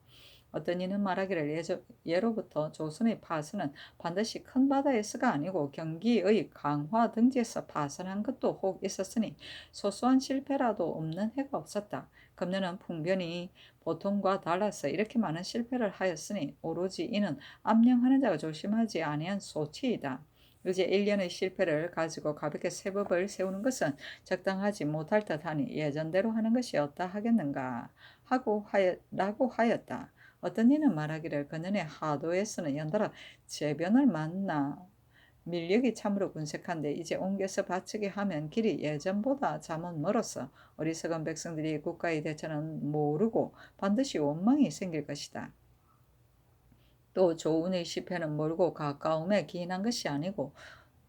어떤 이는 말하기를 예로부터 조선의 파선은 반드시 큰 바다에서가 아니고 경기의 강화 등지에서 파선한 것도 혹 있었으니 소소한 실패라도 없는 해가 없었다. 금년은 풍변이 보통과 달라서 이렇게 많은 실패를 하였으니 오로지 이는 암령하는 자가 조심하지 아니한 소치이다. 이제 1년의 실패를 가지고 가볍게 세법을 세우는 것은 적당하지 못할 듯하니 예전대로 하는 것이 어떠 하겠는가 라고 하였다. 어떤 이는 말하기를 그년의 하도에서는 연달아 재변을 만나 밀력이 참으로 군색한데 이제 옮겨서 바치게 하면 길이 예전보다 잠은 멀었어. 어리석은 백성들이 국가의 대처는 모르고 반드시 원망이 생길 것이다. 또 조운의 시패는 멀고 가까움에 기인한 것이 아니고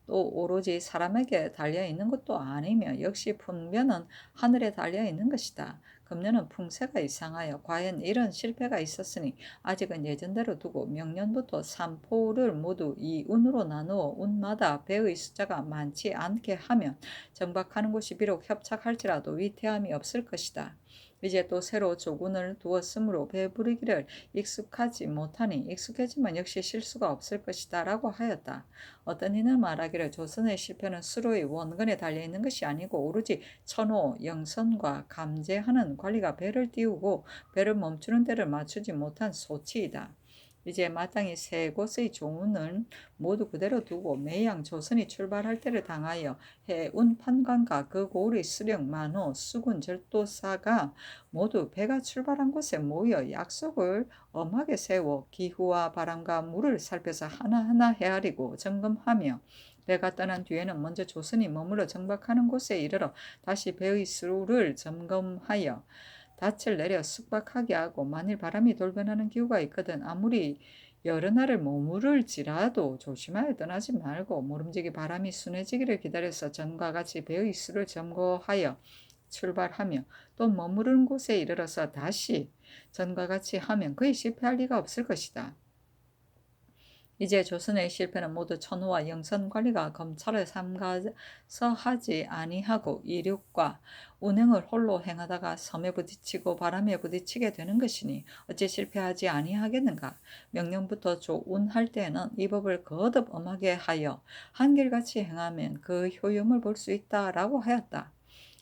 또 오로지 사람에게 달려있는 것도 아니며 역시 풍변은 하늘에 달려있는 것이다. 금년은 풍세가 이상하여 과연 이런 실패가 있었으니 아직은 예전대로 두고 명년부터 삼포를 모두 이운으로 나누어 운마다 배의 숫자가 많지 않게 하면 정박하는 곳이 비록 협착할지라도 위태함이 없을 것이다. 이제 또 새로 조군을 두었으므로 배부르기를 익숙하지 못하니 익숙해지면 역시 실수가 없을 것이다 라고 하였다. 어떤 이는 말하기를 조선의 실패는 수로의 원근에 달려있는 것이 아니고 오로지 천호, 영선과 감제하는 관리가 배를 띄우고 배를 멈추는 데를 맞추지 못한 소치이다. 이제 마땅히 세 곳의 조운을 모두 그대로 두고 매양 조선이 출발할 때를 당하여 해운 판관과 그 고을의 수령 만호 수군 절도사가 모두 배가 출발한 곳에 모여 약속을 엄하게 세워 기후와 바람과 물을 살펴서 하나하나 헤아리고 점검하며 배가 떠난 뒤에는 먼저 조선이 머물러 정박하는 곳에 이르러 다시 배의 수를 점검하여 닻을 내려 숙박하게 하고 만일 바람이 돌변하는 기후가 있거든 아무리 여러 날을 머무를지라도 조심하여 떠나지 말고 모름지기 바람이 순해지기를 기다려서 전과 같이 배의 수를 점거하여 출발하며 또 머무르는 곳에 이르러서 다시 전과 같이 하면 거의 실패할 리가 없을 것이다. 이제 조선의 실패는 모두 천호와 영선관리가 검찰을 삼가서 하지 아니하고 이륙과 운행을 홀로 행하다가 섬에 부딪히고 바람에 부딪히게 되는 것이니 어찌 실패하지 아니하겠는가. 명령부터 조운할 때에는 이 법을 거듭 엄하게 하여 한결같이 행하면 그 효용을 볼 수 있다라고 하였다.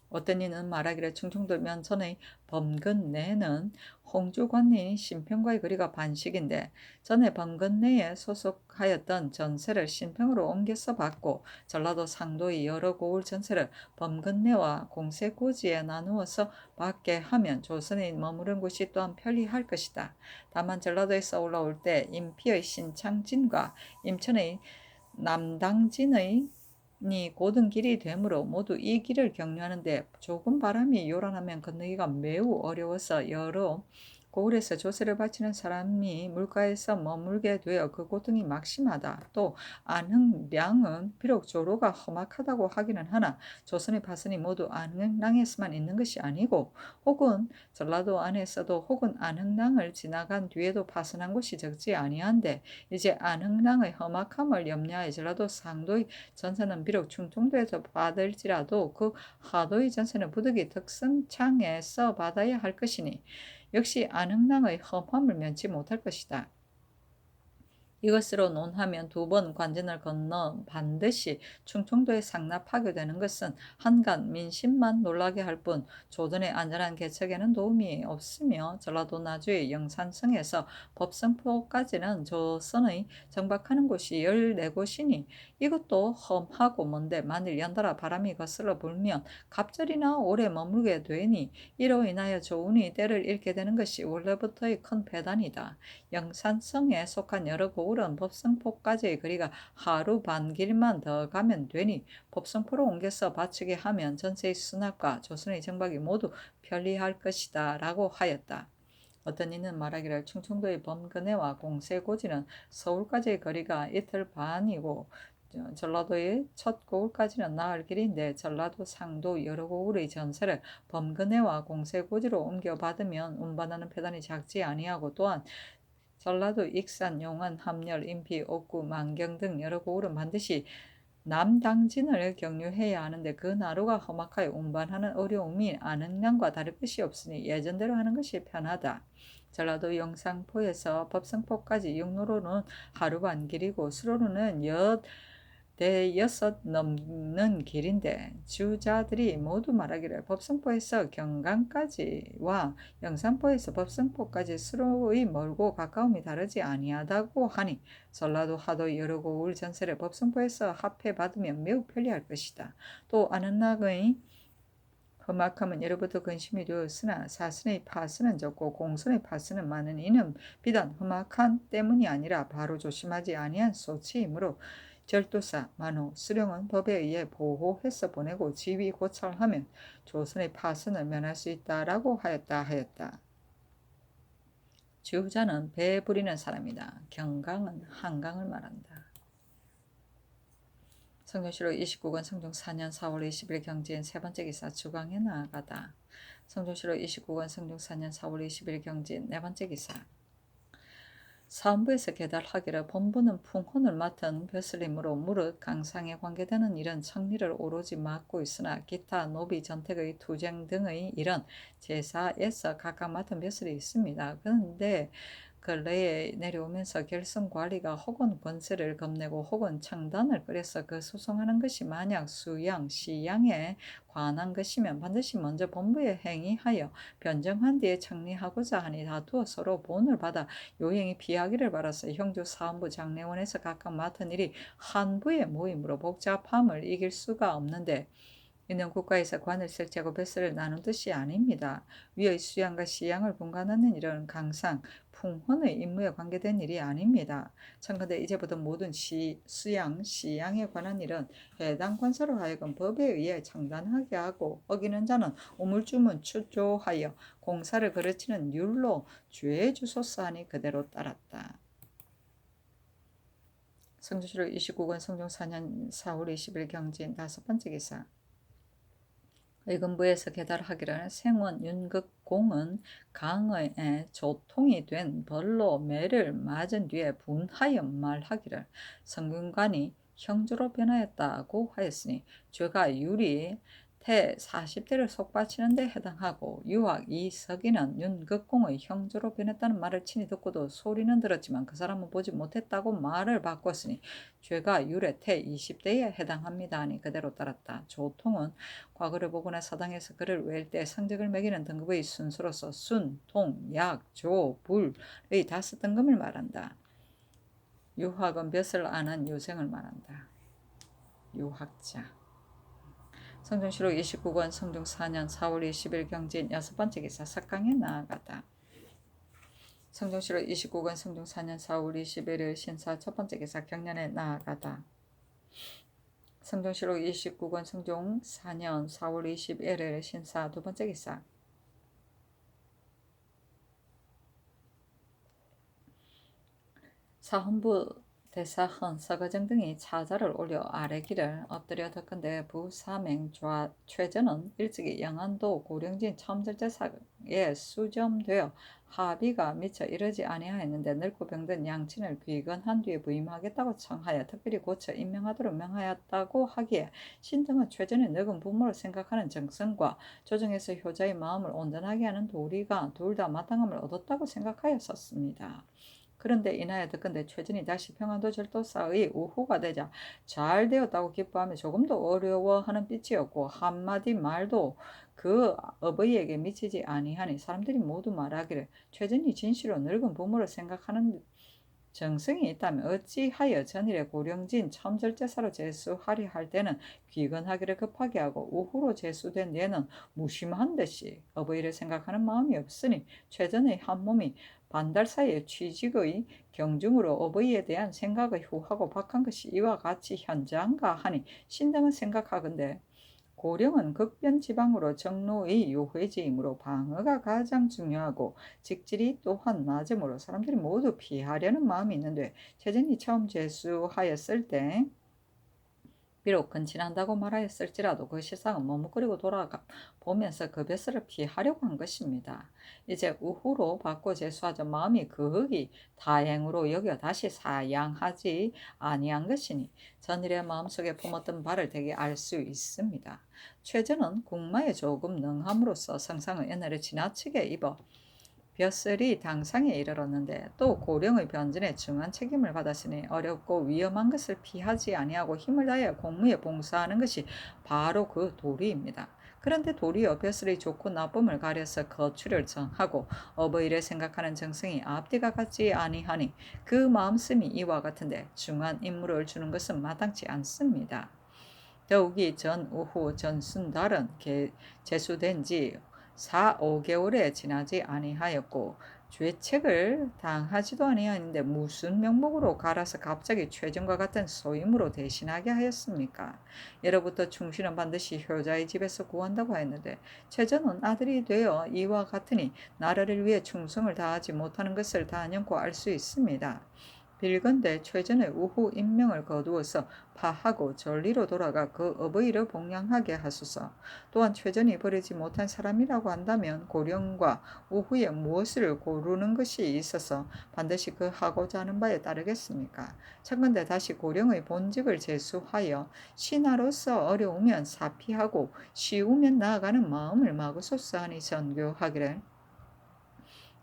어떤 이는 말하기를 충청도 면천의 범근내는 홍주관리 신평과의 거리가 반씩인데 전에 범근내에 소속하였던 전세를 신평으로 옮겨서 받고 전라도 상도의 여러 고을 전세를 범근내와 공세고지에 나누어서 받게 하면 조선에 머무른 곳이 또한 편리할 것이다. 다만 전라도에서 올라올 때 임피의 신창진과 임천의 남당진의 니 고든 길이 되므로 모두 이 길을 경유하는데 조금 바람이 요란하면 건너기가 매우 어려워서 여러 고을에서 조세를 바치는 사람이 물가에서 머물게 되어 그 고통이 막심하다. 또 안흥량은 비록 조로가 험악하다고 하기는 하나 조선의 파선이 모두 안흥량에서만 있는 것이 아니고 혹은 전라도 안에서도 혹은 안흥량을 지나간 뒤에도 파선한 곳이 적지 아니한데 이제 안흥량의 험악함을 염려하여 전라도 상도의 전세는 비록 충청도에서 받을지라도 그 하도의 전세는 부득이 덕성창에서 받아야 할 것이니 역시 안흥랑의 험함을 면치 못할 것이다. 이것으로 논하면 두 번 관전을 건너 반드시 충청도에 상납하게 되는 것은 한간 민심만 놀라게 할 뿐 조선의 안전한 개척에는 도움이 없으며 전라도 나주의 영산성에서 법성포까지는 조선의 정박하는 곳이 14곳이니 이것도 험하고 먼데 만일 연달아 바람이 거슬러 불면 갑절이나 오래 머물게 되니 이로 인하여 조운이 때를 잃게 되는 것이 원래부터의 큰 배단이다. 영산성에 속한 여러 고을은 법성포까지의 거리가 하루 반 길만 더 가면 되니 법성포로 옮겨서 바치게 하면 전세의 수납과 조선의 정박이 모두 편리할 것이다 라고 하였다. 어떤 이는 말하기를 충청도의 범근해와 공세고지는 서울까지의 거리가 이틀 반이고 전라도의 첫 고을까지는 나흘 길인데 전라도 상도 여러 고을의 전세를 범근해와 공세고지로 옮겨받으면 운반하는 패단이 작지 아니하고 또한 전라도 익산, 용안, 함열, 인피, 옥구, 만경 등 여러 고을은 반드시 남당진을 경유해야 하는데 그 나루가 험악하여 운반하는 어려움이 안흥량과 다를 것이 없으니 예전대로 하는 것이 편하다. 전라도 영상포에서 법성포까지 육로로는 하루 반 길이고 수로로는 대여섯 넘는 길인데 주자들이 모두 말하기를 법성포에서 경강까지와 영산포에서 법성포까지 수로의 멀고 가까움이 다르지 아니하다고 하니 전라도 하도 여러 고을 전세를 법성포에서 합해 받으면 매우 편리할 것이다. 또 아는낙의 험악함은 예로부터 근심이 되었으나 사선의 파선은 적고 공선의 파선은 많은 이는 비단 험악한 때문이 아니라 바로 조심하지 아니한 소치이므로 절도사, 만호, 수령은 법에 의해 보호해서 보내고 지위 고찰하면 조선의 파선을 면할 수 있다라고 하였다. 주자는 배 부리는 사람이다. 경강은 한강을 말한다. 성종시로 29권 성종 4년 4월 20일 경지인 세 번째 기사 주강에 나아가다. 성종시로 29권 성종 4년 4월 20일 경지인 네 번째 기사. 사헌부에서 계달하기를 본부는 풍혼을 맡은 벼슬이므로 무릇 강상에 관계되는 일은 청리를 오로지 맡고 있으나 기타 노비 전택의 투쟁 등의 일은 제사에서 각각 맡은 벼슬이 있습니다. 그런데 근래에 내려오면서 결승관리가 혹은 권세를 겁내고 혹은 창단을 끓여서 그 소송하는 것이 만약 수양, 시양에 관한 것이면 반드시 먼저 본부에 행의하여 변정한 뒤에 청리하고자 하니 다투어 서로 본을 받아 요행이 피하기를 바라서 형조 사헌부 장례원에서 각각 맡은 일이 한부의 모임으로 복잡함을 이길 수가 없는데 이는 국가에서 관을 설치하고 뱃슬을 나눈 뜻이 아닙니다. 위의 수양과 시양을 분간하는 일은 강상, 풍혼의 임무에 관계된 일이 아닙니다. 참건대 이제부터 모든 수양, 시양에 관한 일은 해당 관서로 하여금 법에 의해 창단하게 하고 어기는 자는 우물쭈물 추조하여 공사를 거르치는 율로 죄 주소서 하니 그대로 따랐다. 성주시로 29권 성종 4년 4월 20일 경진 다섯 번째 기사. 의금부에서 계달하기를 생원 윤극공은 강의에 조통이 된 벌로 매를 맞은 뒤에 분하여 말하기를 성균관이 형주로 변하였다고 하였으니 죄가 유리 태 40대를 속받치는 데 해당하고 유학 이석이는 윤극공의 형주로 변했다는 말을 친히 듣고도 소리는 들었지만 그 사람은 보지 못했다고 말을 바꿨으니 죄가 유래 태 20대에 해당합니다 하니 그대로 따랐다. 조통은 과거를 보거나 사당에서 그를 외울 때 상적을 매기는 등급의 순서로서 순, 통, 약, 조, 불의 5등급을 말한다. 유학은 볕을 아는 유생을 말한다. 유학자. 성종시로 29권 성종 4년 4월 20일 경진 여섯 번째 기사 삭강에 나아가다. 성종시로 29권 성종 4년 4월 21일 신사 첫 번째 기사 경련에 나아가다. 성종시로 29권 성종 4년 4월 21일 신사 두 번째 기사. 사헌부 대사헌 서거정 등이 차자를 올려 아래길을 엎드려 덮건대 부사맹 최저는 일찍이 영안도 고령진 첨절제사에 수점되어 합의가 미처 이르지 아니하였는데 늙고 병든 양친을 귀건한 뒤에 부임하겠다고 청하여 특별히 고쳐 임명하도록 명하였다고 하기에 신등은 최전의 늙은 부모를 생각하는 정성과 조정에서 효자의 마음을 온전하게 하는 도리가 둘 다 마땅함을 얻었다고 생각하였었습니다. 그런데 이나야 듣건대 최진이 다시 평안도 절도사의 우후가 되자 잘 되었다고 기뻐하며 조금도 어려워하는 빛이었고 한마디 말도 그 어버이에게 미치지 아니하니 사람들이 모두 말하기를 최진이 진실로 늙은 부모를 생각하는 정성이 있다면 어찌하여 전일에 고령진 첨절제사로 제수하리 할 때는 귀건하기를 급하게 하고 우후로 제수된 얘는 무심한 듯이 어버이를 생각하는 마음이 없으니 최전의 한 몸이 반달 사이에 취직의 경중으로 어버이에 대한 생각의 후하고 박한 것이 이와 같이 현저한가 하니 신등은 생각하건대 고령은 극변지방으로 정로의 요회지이므로 방어가 가장 중요하고 직질이 또한 낮으므로 사람들이 모두 피하려는 마음이 있는데 최진이 처음 제수하였을 때 비록 근친한다고 말하였을지라도 그 실상은 머뭇거리고 돌아가 보면서 그 뱃슬을 피하려고 한 것입니다. 이제 우후로 바꿔 제수하자 마음이 그흑이 다행으로 여겨 다시 사양하지 아니한 것이니 전일의 마음속에 품었던 바를 되게 알 수 있습니다. 최저는 국마에 조금 능함으로써 성상의 은혜를 지나치게 입어 벼슬이 당상에 이르렀는데 또 고령의 변전에 중한 책임을 받았으니 어렵고 위험한 것을 피하지 아니하고 힘을 다하여 공무에 봉사하는 것이 바로 그 도리입니다. 그런데 도리어 벼슬이 좋고 나쁨을 가려서 거취를 정하고 어버이를 생각하는 정성이 앞뒤가 같지 아니하니 그 마음씀이 이와 같은데 중한 임무를 주는 것은 마땅치 않습니다. 더욱이 전우후 전순달은 제수된 지 4, 5개월에 지나지 아니하였고 죄책을 당하지도 아니하였는데 무슨 명목으로 갈아서 갑자기 최전과 같은 소임으로 대신하게 하였습니까? 예로부터 충신은 반드시 효자의 집에서 구한다고 하였는데 최전은 아들이 되어 이와 같으니 나라를 위해 충성을 다하지 못하는 것을 단연코 알 수 있습니다. 빌건대 최전의 우후 인명을 거두어서 파하고 전리로 돌아가 그 어버이를 봉양하게 하소서. 또한 최전이 버리지 못한 사람이라고 한다면 고령과 우후에 무엇을 고르는 것이 있어서 반드시 그 하고자 하는 바에 따르겠습니까? 청건대 다시 고령의 본직을 제수하여 신하로서 어려우면 사피하고 쉬우면 나아가는 마음을 마구소서 하니 전교하기를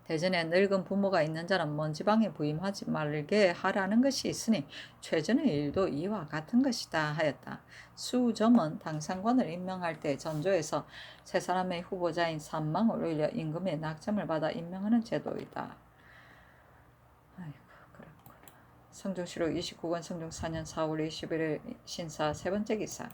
대전에 늙은 부모가 있는 자는 먼 지방에 부임하지 말게 하라는 것이 있으니 최전의 일도 이와 같은 것이다 하였다. 수점은 당상관을 임명할 때 전조에서 세 사람의 후보자인 산망을 올려 임금의 낙점을 받아 임명하는 제도이다. 아이고 그렇구나. 성종시록 29권 성종 4년 4월 21일 신사 세 번째 기사.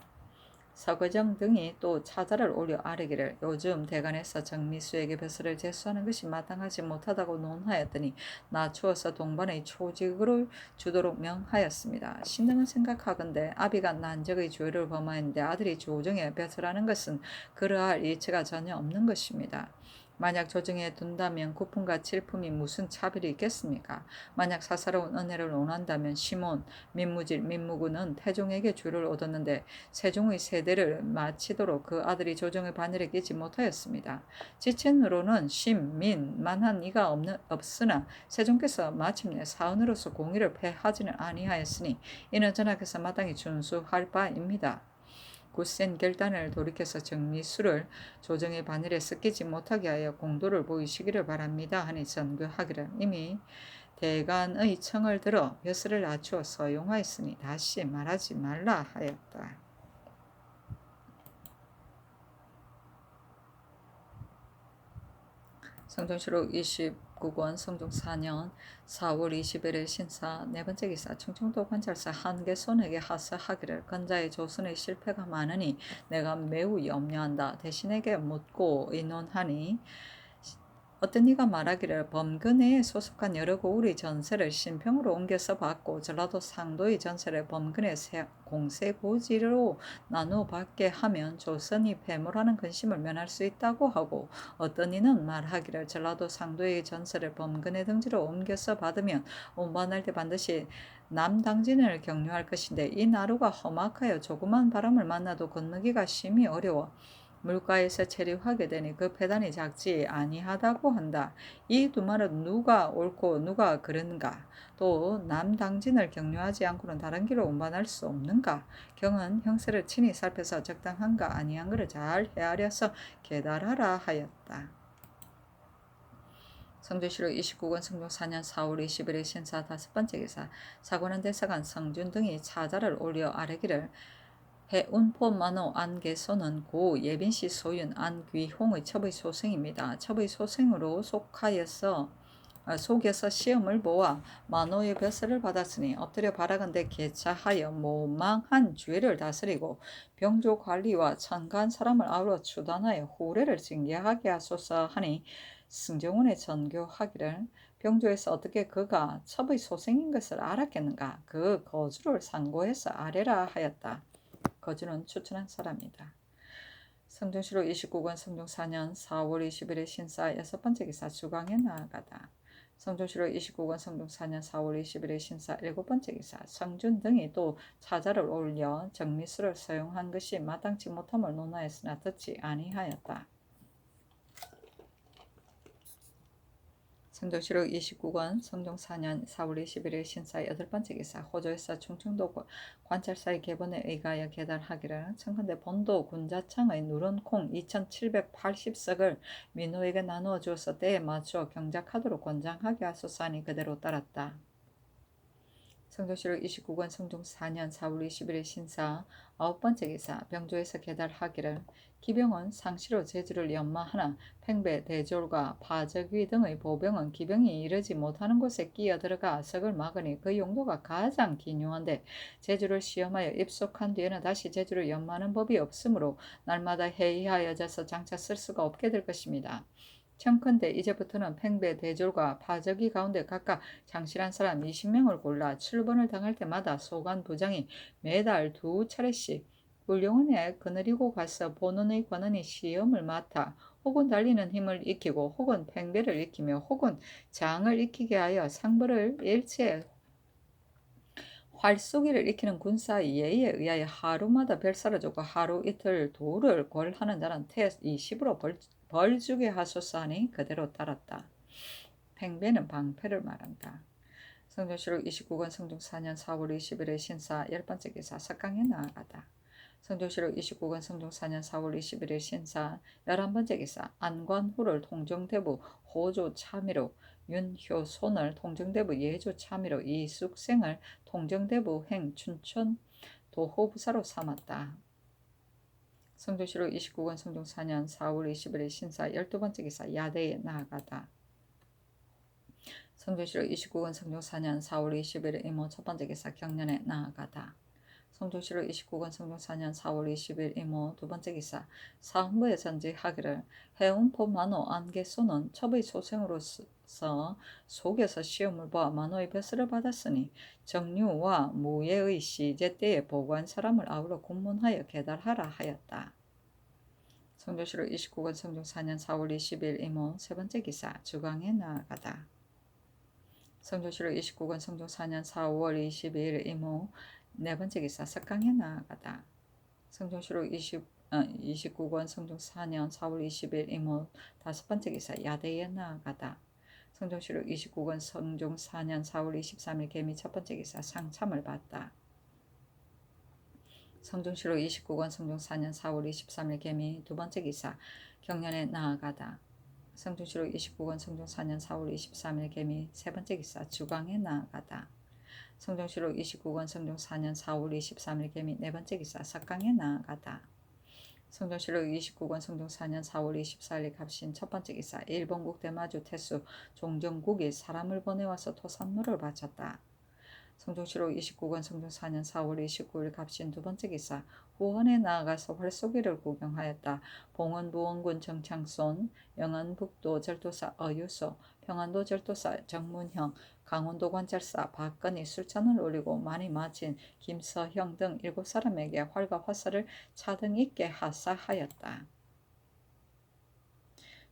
서거정 등이 또 차자를 올려 아뢰기를 요즘 대관에서 정미수에게 벼슬을 제수하는 것이 마땅하지 못하다고 논하였더니 낮추어서 동반의 초직을 주도록 명하였습니다. 신등은 생각하건대 아비가 난적의 죄를 범하였는데 아들이 조정에 벼슬하는 것은 그러할 이치가 전혀 없는 것입니다. 만약 조정에 둔다면 구품과 칠품이 무슨 차별이 있겠습니까? 만약 사사로운 은혜를 원한다면 시몬, 민무질, 민무구는 태종에게 죄를 얻었는데 세종의 세대를 마치도록 그 아들이 조정의 바늘에 끼지 못하였습니다. 지친으로는 심, 민, 만한 이가 없으나 세종께서 마침내 사은으로서 공의를 패하지는 아니하였으니 이는 전하께서 마땅히 준수할 바입니다. 굳센 결단을 돌이켜서 정미수를 조정의 바늘에 섞이지 못하게 하여 공도를 보이시기를 바랍니다 하니 전교하기를 이미 대간의 청을 들어 벼슬을 낮추어 서용하였으니 다시 말하지 말라 하였다. 성종시록 29권 성종 4년 4월 20일의 신사 네 번째 기사. 충청도 관찰사 한계손에게 하사하기를 건자의 조선의 실패가 많으니 내가 매우 염려한다. 대신에게 묻고 의논하니 어떤 이가 말하기를 범근에 소속한 여러 고을의 전세를 신평으로 옮겨서 받고 전라도 상도의 전세를 범근의 공세고지로 나누어 받게 하면 조선이 패물하는 근심을 면할 수 있다고 하고 어떤 이는 말하기를 전라도 상도의 전세를 범근의 등지로 옮겨서 받으면 운반할 때 반드시 남당진을 경유할 것인데 이 나루가 험악하여 조그만 바람을 만나도 건너기가 심히 어려워 물가에서 체류하게 되니 그 배단이 작지 아니하다고 한다. 이 두 말은 누가 옳고 누가 그른가? 또 남당진을 경유하지 않고는 다른 길로 운반할 수 없는가? 경은 형세를 친히 살펴서 적당한가 아니한가를 잘 헤아려서 깨달아라 하였다. 성조시록 29권 성종 4년 4월 20일의 신사 다섯 번째 기사. 사고는 대사관 성준 등이 차자를 올려 아뢰기를 해운포 만호 안개소는 고 예빈씨 소윤 안귀홍의 첩의 소생입니다. 첩의 소생으로 속여서 시험을 보아 만호의 벼슬을 받았으니 엎드려 바라건대 개차하여 모망한 죄를 다스리고 병조 관리와 천간 사람을 아우러 추단하여 후례를 징계하게 하소서 하니 승정원에 전교하기를 병조에서 어떻게 그가 첩의 소생인 것을 알았겠는가? 그 거주를 상고해서 아뢰라 하였다. 거주는 추천한 사람이다. 성종시록 29권 성종 4년 4월 20일의 신사 여섯 번째 기사 주광에 나아가다. 성종시록 29권 성종 4년 4월 20일의 신사 일곱 번째 기사. 성준 등이 또 차자를 올려 정미수를 사용한 것이 마땅치 못함을 논하였으나 듣지 아니하였다. 성종시록 29권 성종 4년 4월 21일 신사 여덟 번째 기사 호조에서 충청도 관찰사의 개본에 의하여 개달하기를 청컨대 본도 군자청의 누른 콩 2,780석을 민호에게 나누어 주어서 때에 맞추어 경작하도록 권장하게 하소서하니 그대로 따랐다. 성종시록 29권 성종 4년 4월 21일 신사 아홉 번째 기사 병조에서 개달하기를 기병은 상시로 제주를 연마하나 팽배, 대졸과 파적위 등의 보병은 기병이 이르지 못하는 곳에 끼어들어가 석을 막으니 그 용도가 가장 기묘한데 제주를 시험하여 입속한 뒤에는 다시 제주를 연마하는 법이 없으므로 날마다 해이하여져서 장차 쓸 수가 없게 될 것입니다. 청컨대 이제부터는 팽배, 대졸과 파적위 가운데 각각 장실한 사람 20명을 골라 출번을 당할 때마다 소관 부장이 매달 2차례씩 훌륭원에 거느리고 가서 본원의 관원이 시험을 맡아 혹은 달리는 힘을 익히고 혹은 팽배를 익히며 혹은 장을 익히게 하여 상벌을 일체 활쏘기를 익히는 군사의 예의에 의하여 하루마다 별사를 주고 하루 이틀 도를 궐하는 자는 태 20으로 벌주게 하소서 하니 그대로 따랐다. 팽배는 방패를 말한다. 성종시록 29권 성종 4년 4월 21일 신사 10번째 기사 석강에 나아가다. 성종시록 29권 성종 4년 4월 21일 신사 11번째 기사 안관후를 통정대부 호조 참의로 윤효손을 통정대부 예조 참의로 이숙생을 통정대부 행 춘천 도호부사로 삼았다. 성종시록 29권 성종 4년 4월 21일 신사 12번째 기사 야대에 나아가다. 성종시록 29권 성종 4년 4월 21일 이모 첫번째 기사 경련에 나아가다. 성종시록 29권 성종 4년 4월 20일 이모 두번째 기사 사헌부에 전지하기를 해운포 만호 안개소는 첩의 소생으로서 속에서 시험을 보아 만호의 벼슬을 받았으니 정류와 무예의 시제 때에 보고한 사람을 아울러 군문하여 계달하라 하였다. 성종시록 29권 성종 4년 4월 20일 이모 세번째 기사 주강에 나아가다. 성종시록 29권 성종 4년 4월 22일 이모 네번째 기사 석강에 나아가다. 성종시록 29권 성종 4년 4월 20일 이모 다섯번째 기사 야대에 나아가다. 성종시록 29권 성종 4년 4월 23일 개미 첫번째 기사 상참을 받다. 성종시록 29권 성종 4년 4월 23일 개미 두번째 기사 경련에 나아가다. 성종시록 29권 성종 4년 4월 23일 개미 세번째 기사 주강에 나아가다. 성종시록 29권 성종 4년 4월 23일 개미 네번째 기사 석강에 나아가다. 성종시록 29권 성종 4년 4월 24일 갑신 첫번째 기사 일본국 대마주 태수 종정국이 사람을 보내와서 토산물을 바쳤다. 성종시록 29권 성종 4년 4월 29일 갑신 두번째 기사 후원에 나아가서 활쏘기를 구경하였다. 봉원 부원군 정창손, 영안북도 절도사 어유소, 평안도 절도사 정문형, 강원도 관찰사 박건이 술잔을 올리고 많이 마친 김서형 등 7사람에게 활과 화살을 차등 있게 하사하였다.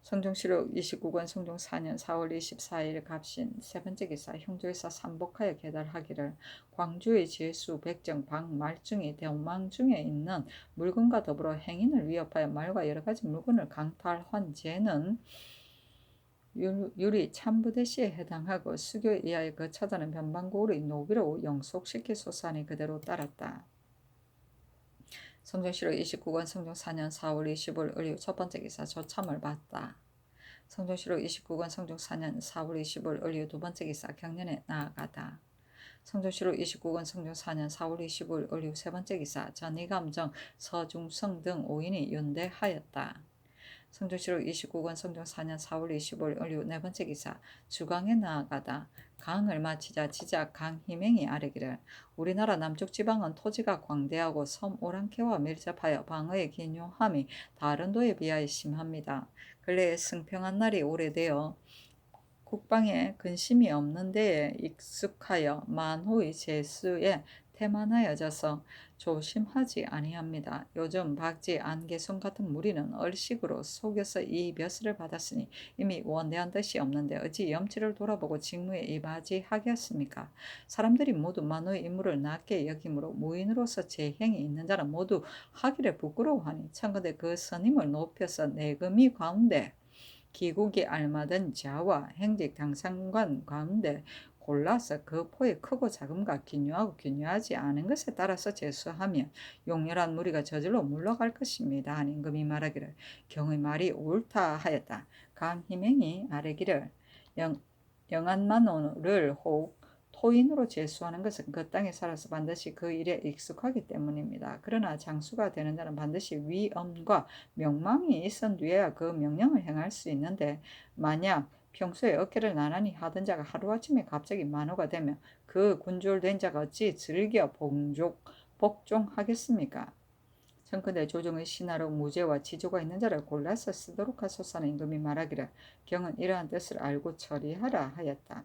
성종시록 29권 성종 4년 4월 24일 갑신 세번째 기사 형조에서 삼복하여 계달하기를 광주의 제수 백정 박말중이 대망 중에 있는 물건과 더불어 행인을 위협하여 말과 여러가지 물건을 강탈한 죄는 유리 참부대시에 해당하고 수교에 의하여 그 처자는 변방고울의 노비로 영속시키소서 하니 그대로 따랐다. 성종시록 29권 성종 4년 4월 25일 의료 첫번째 기사 조참을 받다. 성종시록 29권 성종 4년 4월 25일 의료 두번째 기사 경련에 나아가다. 성종시록 29권 성종 4년 4월 25일 의료 세번째 기사 전이감정 서중성 등 5인이 연대하였다. 성종시록 29권 성종 4년 4월 25일 의료 네번째 기사 주강에 나아가다. 강을 마치자 지작 강희맹이 아뢰기를 우리나라 남쪽 지방은 토지가 광대하고 섬 오랑캐와 밀접하여 방어의 기묘함이 다른 도에 비하여 심합니다. 근래에 승평한 날이 오래되어 국방에 근심이 없는 데에 익숙하여 만호의 제수에 태만하여져서 조심하지 아니합니다. 요즘 박지 안개손 같은 무리는 얼식으로 속여서 이 벼슬을 받았으니 이미 원대한 뜻이 없는데 어찌 염치를 돌아보고 직무에 임하지하겠습니까? 사람들이 모두 만호의 임무를 낮게 여김으로 무인으로서 재행이 있는 자는 모두 하기를 부끄러워하니 청컨대 그 선임을 높여서 내금이 가운데 기국이 알맞은 자와 행직 당상관 가운데 골라서 그 포의 크고 작음과 기묘하고 기묘하지 않은 것에 따라서 제수하면 용렬한 무리가 저절로 물러갈 것입니다. 하니 임금이 말하기를 경의 말이 옳다 하였다. 강희맹이 아뢰기를 영한만호를 혹 토인으로 제수하는 것은 그 땅에 살아서 반드시 그 일에 익숙하기 때문입니다. 그러나 장수가 되는 자는 반드시 위엄과 명망이 있은 뒤에야 그 명령을 행할 수 있는데 만약 평소에 어깨를 나란히 하던 자가 하루아침에 갑자기 만호가 되면 그 곤졸된 자가 어찌 즐겨 복종하겠습니까? 청컨대 조정의 신하로 무죄와 지조가 있는 자를 골라서 쓰도록 하소서는 임금이 말하기를 경은 이러한 뜻을 알고 처리하라 하였다.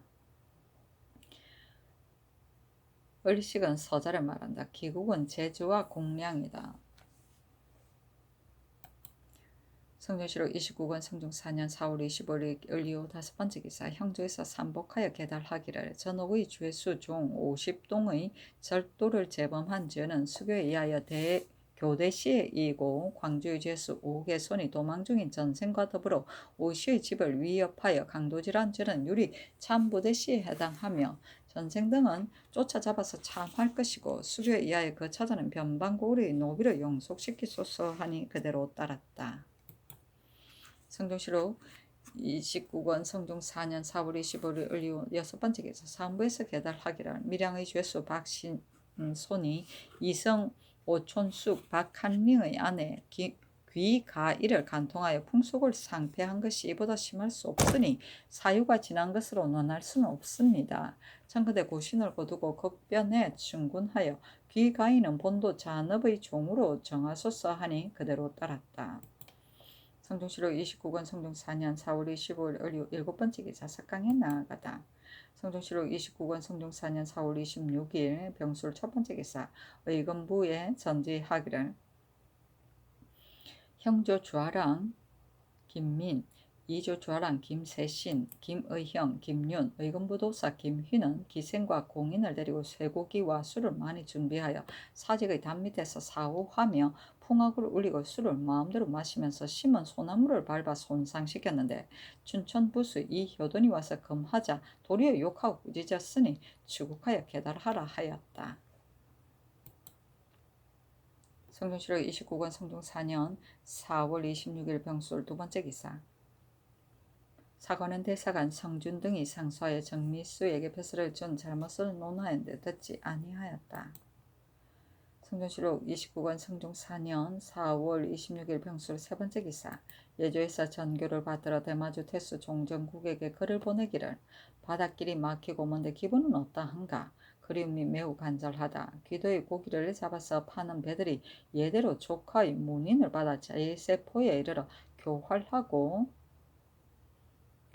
을식은 서자를 말한다. 기국은 제주와 공량이다. 성조실록 29권 성종 4년 4월 25일 을리오 5번째 기사 형조에서 삼복하여 계달하기를 전옥의 죄수 종 50동의 절도를 재범한 죄는 수교에 의하여 교대시에 이고 광주의 죄수 5개 손이 도망 중인 전생과 더불어 오시의 집을 위협하여 강도질한 죄는 유리 참부대시에 해당하며 전생 등은 쫓아잡아서 참할 것이고 수교에 의하여 그 처자는 변방고을의 노비를 영속시키소서 하니 그대로 따랐다. 성종실록 29권 성종 4년 4월 25일 을리오 6번째 기사 사무에서 계달하기를 밀양의 죄수 박신손이 이성 오촌숙 박한링의 아내 귀가일을 간통하여 풍속을 상폐한 것이 이보다 심할 수 없으니 사유가 지난 것으로 논할 수는 없습니다. 청컨대 고신을 거두고 극변에 충군하여 귀가인은 본도 잔업의 종으로 정하소서 하니 그대로 따랐다. 성종실록 29권 성종 4년 4월 25일 을리오 7번째 기사 사강에 나아가다. 성종실록 29권 성종 4년 4월 26일 병술 첫번째 기사 의금부에 전지하기를 형조 주하랑 김민, 이조 주하랑 김세신, 김의형, 김윤, 의금부도사 김휘는 기생과 공인을 데리고 쇠고기와 술을 많이 준비하여 사직의 단밑에서 사후하며 풍악을 울리고 술을 마음대로 마시면서 심은 소나무를 밟아 손상시켰는데 춘천 부수 이효돈이 와서 금하자 도리어 욕하고 꾸짖었으니 추국하여 계달하라 하였다. 성종실록 29권 성종 4년 4월 26일 병술 두번째 기사 사관원 대사관 성준 등이 상소하여 정미수에게 벼슬을 준 잘못을 논하였는데 듣지 아니하였다. 성종실록 29권 성종 4년 4월 26일 병술 세번째 기사 예조에서 전교를 받들어 대마주 태수 종정국에게 글을 보내기를 바닷길이 막히고 먼데 기분은 어떠한가? 그리움이 매우 간절하다. 귀도의 고기를 잡아서 파는 배들이 예대로 조카의 문인을 받아 제세포에 이르러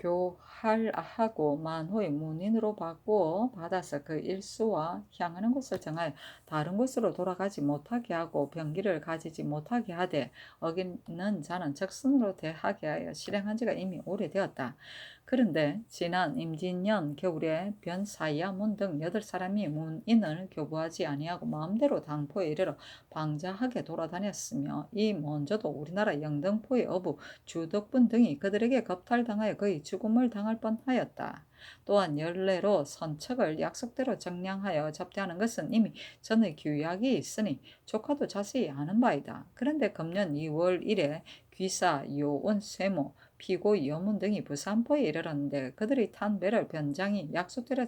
교활하고 만호의 문인으로 바꾸어 받아서 그 일수와 향하는 곳을 정하여 다른 곳으로 돌아가지 못하게 하고 병기를 가지지 못하게 하되 어기는 자는 적선으로 대하게 하여 실행한 지가 이미 오래되었다. 그런데 지난 임진년 겨울에 변사야문 등 8사람이 문인을 교부하지 아니하고 마음대로 당포에 이르러 방자하게 돌아다녔으며 이 먼저도 우리나라 영등포의 어부 주덕분 등이 그들에게 겁탈당하여 거의 죽음을 당할 뻔하였다. 또한 연례로 선척을 약속대로 정량하여 접대하는 것은 이미 전의 규약이 있으니 조카도 자세히 아는 바이다. 그런데 금년 2월 1에 귀사, 요원, 쇠모, 피고, 여문 등이 부산포에 이르렀는데 그들이 탄 배를 변장이 약속대로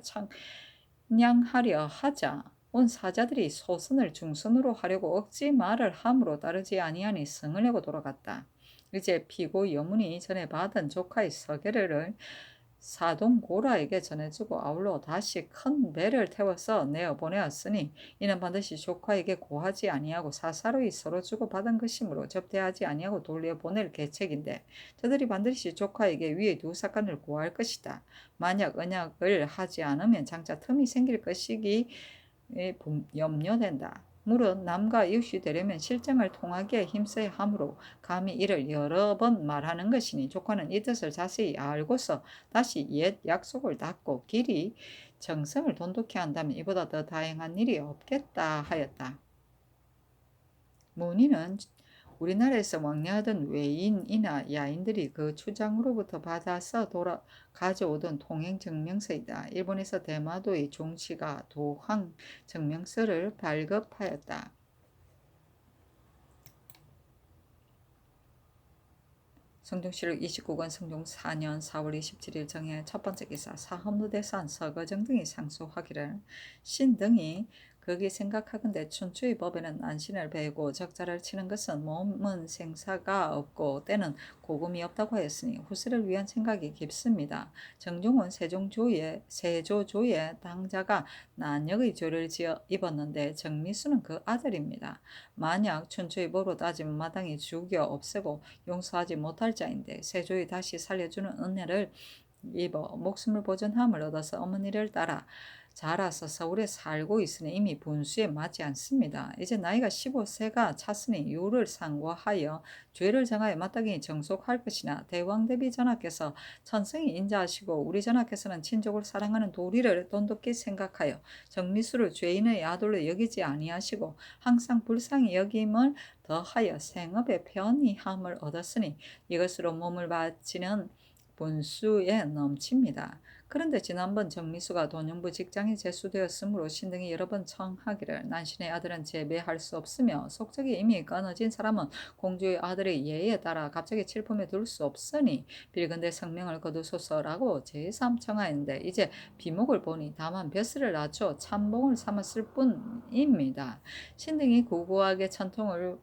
창량하려 하자 온 사자들이 소선을 중선으로 하려고 억지 말을 함으로 따르지 아니하니 성을 내고 돌아갔다. 이제 피고 여문이 전에 받은 조카의 서계를 사동고라에게 전해주고 아울러 다시 큰 배를 태워서 내어보내었으니 이는 반드시 조카에게 고하지 아니하고 사사로이 서로 주고받은 것이므로 접대하지 아니하고 돌려보낼 계책인데 저들이 반드시 조카에게 위에 두 사건을 고할 것이다. 만약 언약을 하지 않으면 장차 틈이 생길 것이기 염려된다. 물은 남과 이웃이 되려면 실정을 통하기에 힘써야 하므로 감히 이를 여러 번 말하는 것이니 조카는 이 뜻을 자세히 알고서 다시 옛 약속을 닫고 길이 정성을 돈독히 한다면 이보다 더 다행한 일이 없겠다 하였다. 문희는 우리나라에서 왕래하던 외인이나 야인들이 그 추장으로부터 받아서 가져오던 통행 증명서이다. 일본에서 대마도의 종씨가 도항 증명서를 발급하였다. 성종시를 29권 성종 4년 4월 27일 정해 첫 번째 기사 사헌부대산 서거정 등이 상소하기를 신 등이 거기 생각하건대 춘추의 법에는 난신을 베고 적자를 치는 것은 몸은 생사가 없고 때는 고금이 없다고 하였으니 후세를 위한 생각이 깊습니다. 정종은 세조조의 당자가 난역의 죄를 지어 입었는데 정미수는 그 아들입니다. 만약 춘추의 법으로 따지면 마땅히 죽여 없애고 용서하지 못할 자인데 세조이 다시 살려주는 은혜를 입어 목숨을 보존함을 얻어서 어머니를 따라 자라서 서울에 살고 있으니 이미 분수에 맞지 않습니다. 이제 나이가 15세가 찼으니 유를 상고하여 죄를 정하여 마땅히 정속할 것이나 대왕대비 전하께서 천성이 인자하시고 우리 전하께서는 친족을 사랑하는 도리를 돈독히 생각하여 정미수를 죄인의 아들로 여기지 아니하시고 항상 불쌍히 여김을 더하여 생업에 편의함을 얻었으니 이것으로 몸을 바치는 본수에 넘칩니다. 그런데 지난번 정미수가 돈영부 직장에 제수되었으므로 신등이 여러 번 청하기를 난신의 아들은 재배할 수 없으며 속적이 이미 끊어진 사람은 공주의 아들의 예에 따라 갑자기 칠품에 둘 수 없으니 빌건대 성명을 거두소서라고 제3청하였는데 이제 비목을 보니 다만 벼슬을 낮춰 참봉을 삼았을 뿐입니다. 신등이 구구하게 천총을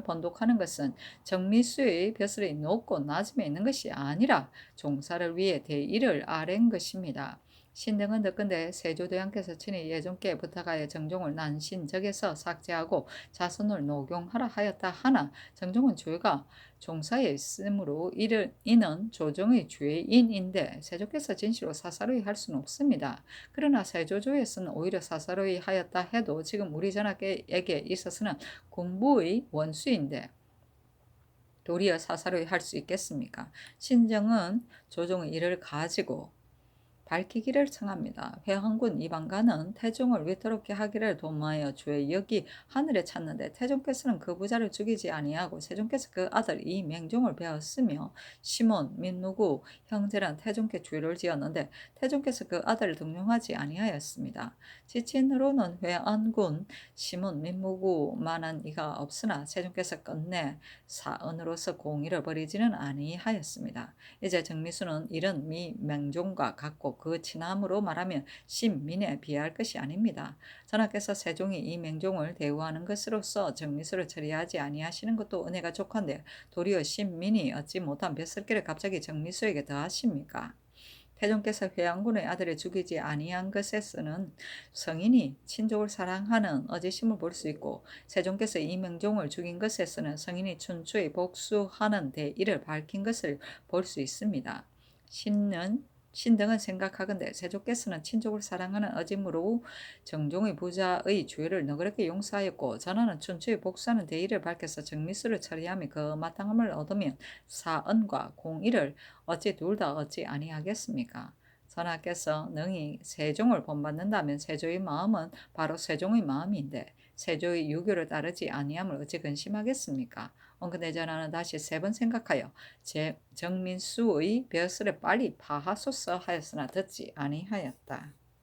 번독하는 것은 정미수의 벼슬이 높고 낮음에 있는 것이 아니라 종사를 위해 대의를 아랜 것입니다. 신등은 듣건대 세조대왕께서 친히 예종께 부탁하여 정종을 난신적에서 삭제하고 자손을 녹용하라 하였다 하나 정종은 죄가 종사에 있으므로 이는 조정의 죄인인데 세조께서 진실로 사사로이 할 수는 없습니다. 그러나 세조조에서는 오히려 사사로이 하였다 해도 지금 우리 전하에게 있어서는 군부의 원수인데 도리어 사사로이 할 수 있겠습니까? 신정은 조정의 일을 가지고 밝히기를 청합니다. 회항군 이방가는 태종을 위태롭게 하기를 도모하여 죄역이 하늘에 찼는데 태종께서는 그 부자를 죽이지 아니하고 세종께서 그 아들 이맹종을 베었으며 시몬, 민누구, 형제란 태종께 죄를 지었는데 태종께서 그 아들을 등용하지 아니하였습니다. 지친으로는 회안군 시몬, 민무구만한 이가 없으나 세종께서 끝내 사언으로서 공의를 버리지는 아니하였습니다. 이제 정미수는 이런 미맹종과 같고 그 친함으로 말하면 신민에 비할 것이 아닙니다. 전하께서 세종이 이 맹종을 대우하는 것으로서 정미수를 처리하지 아니하시는 것도 은혜가 족한데 도리어 신민이 얻지 못한 벼슬기를 갑자기 정미수에게 더하십니까? 태종께서 회양군의 아들을 죽이지 아니한 것에서는 성인이 친족을 사랑하는 어지심을 볼 수 있고 세종께서 이명종을 죽인 것에서는 성인이 춘추에 복수하는 대의를 밝힌 것을 볼 수 있습니다. 신등은 생각하건대 세조께서는 친족을 사랑하는 어짐으로 정종의 부자의 죄를 너그럽게 용서하였고 전하는 춘추에 복수하는 대의를 밝혀서 정미수를 처리하며 그 마땅함을 얻으면 사언과 공의를 어찌 둘 다 얻지 아니하겠습니까? 전하께서 능히 세종을 본받는다면 세조의 마음은 바로 세종의 마음인데 세조의 유교를 따르지 아니함을 어찌 근심하겠습니까? 엉근대 전하는 다시 세 번 생각하여 정민수의 벼슬을 빨리 파하소서 하였으나 듣지 아니하였다.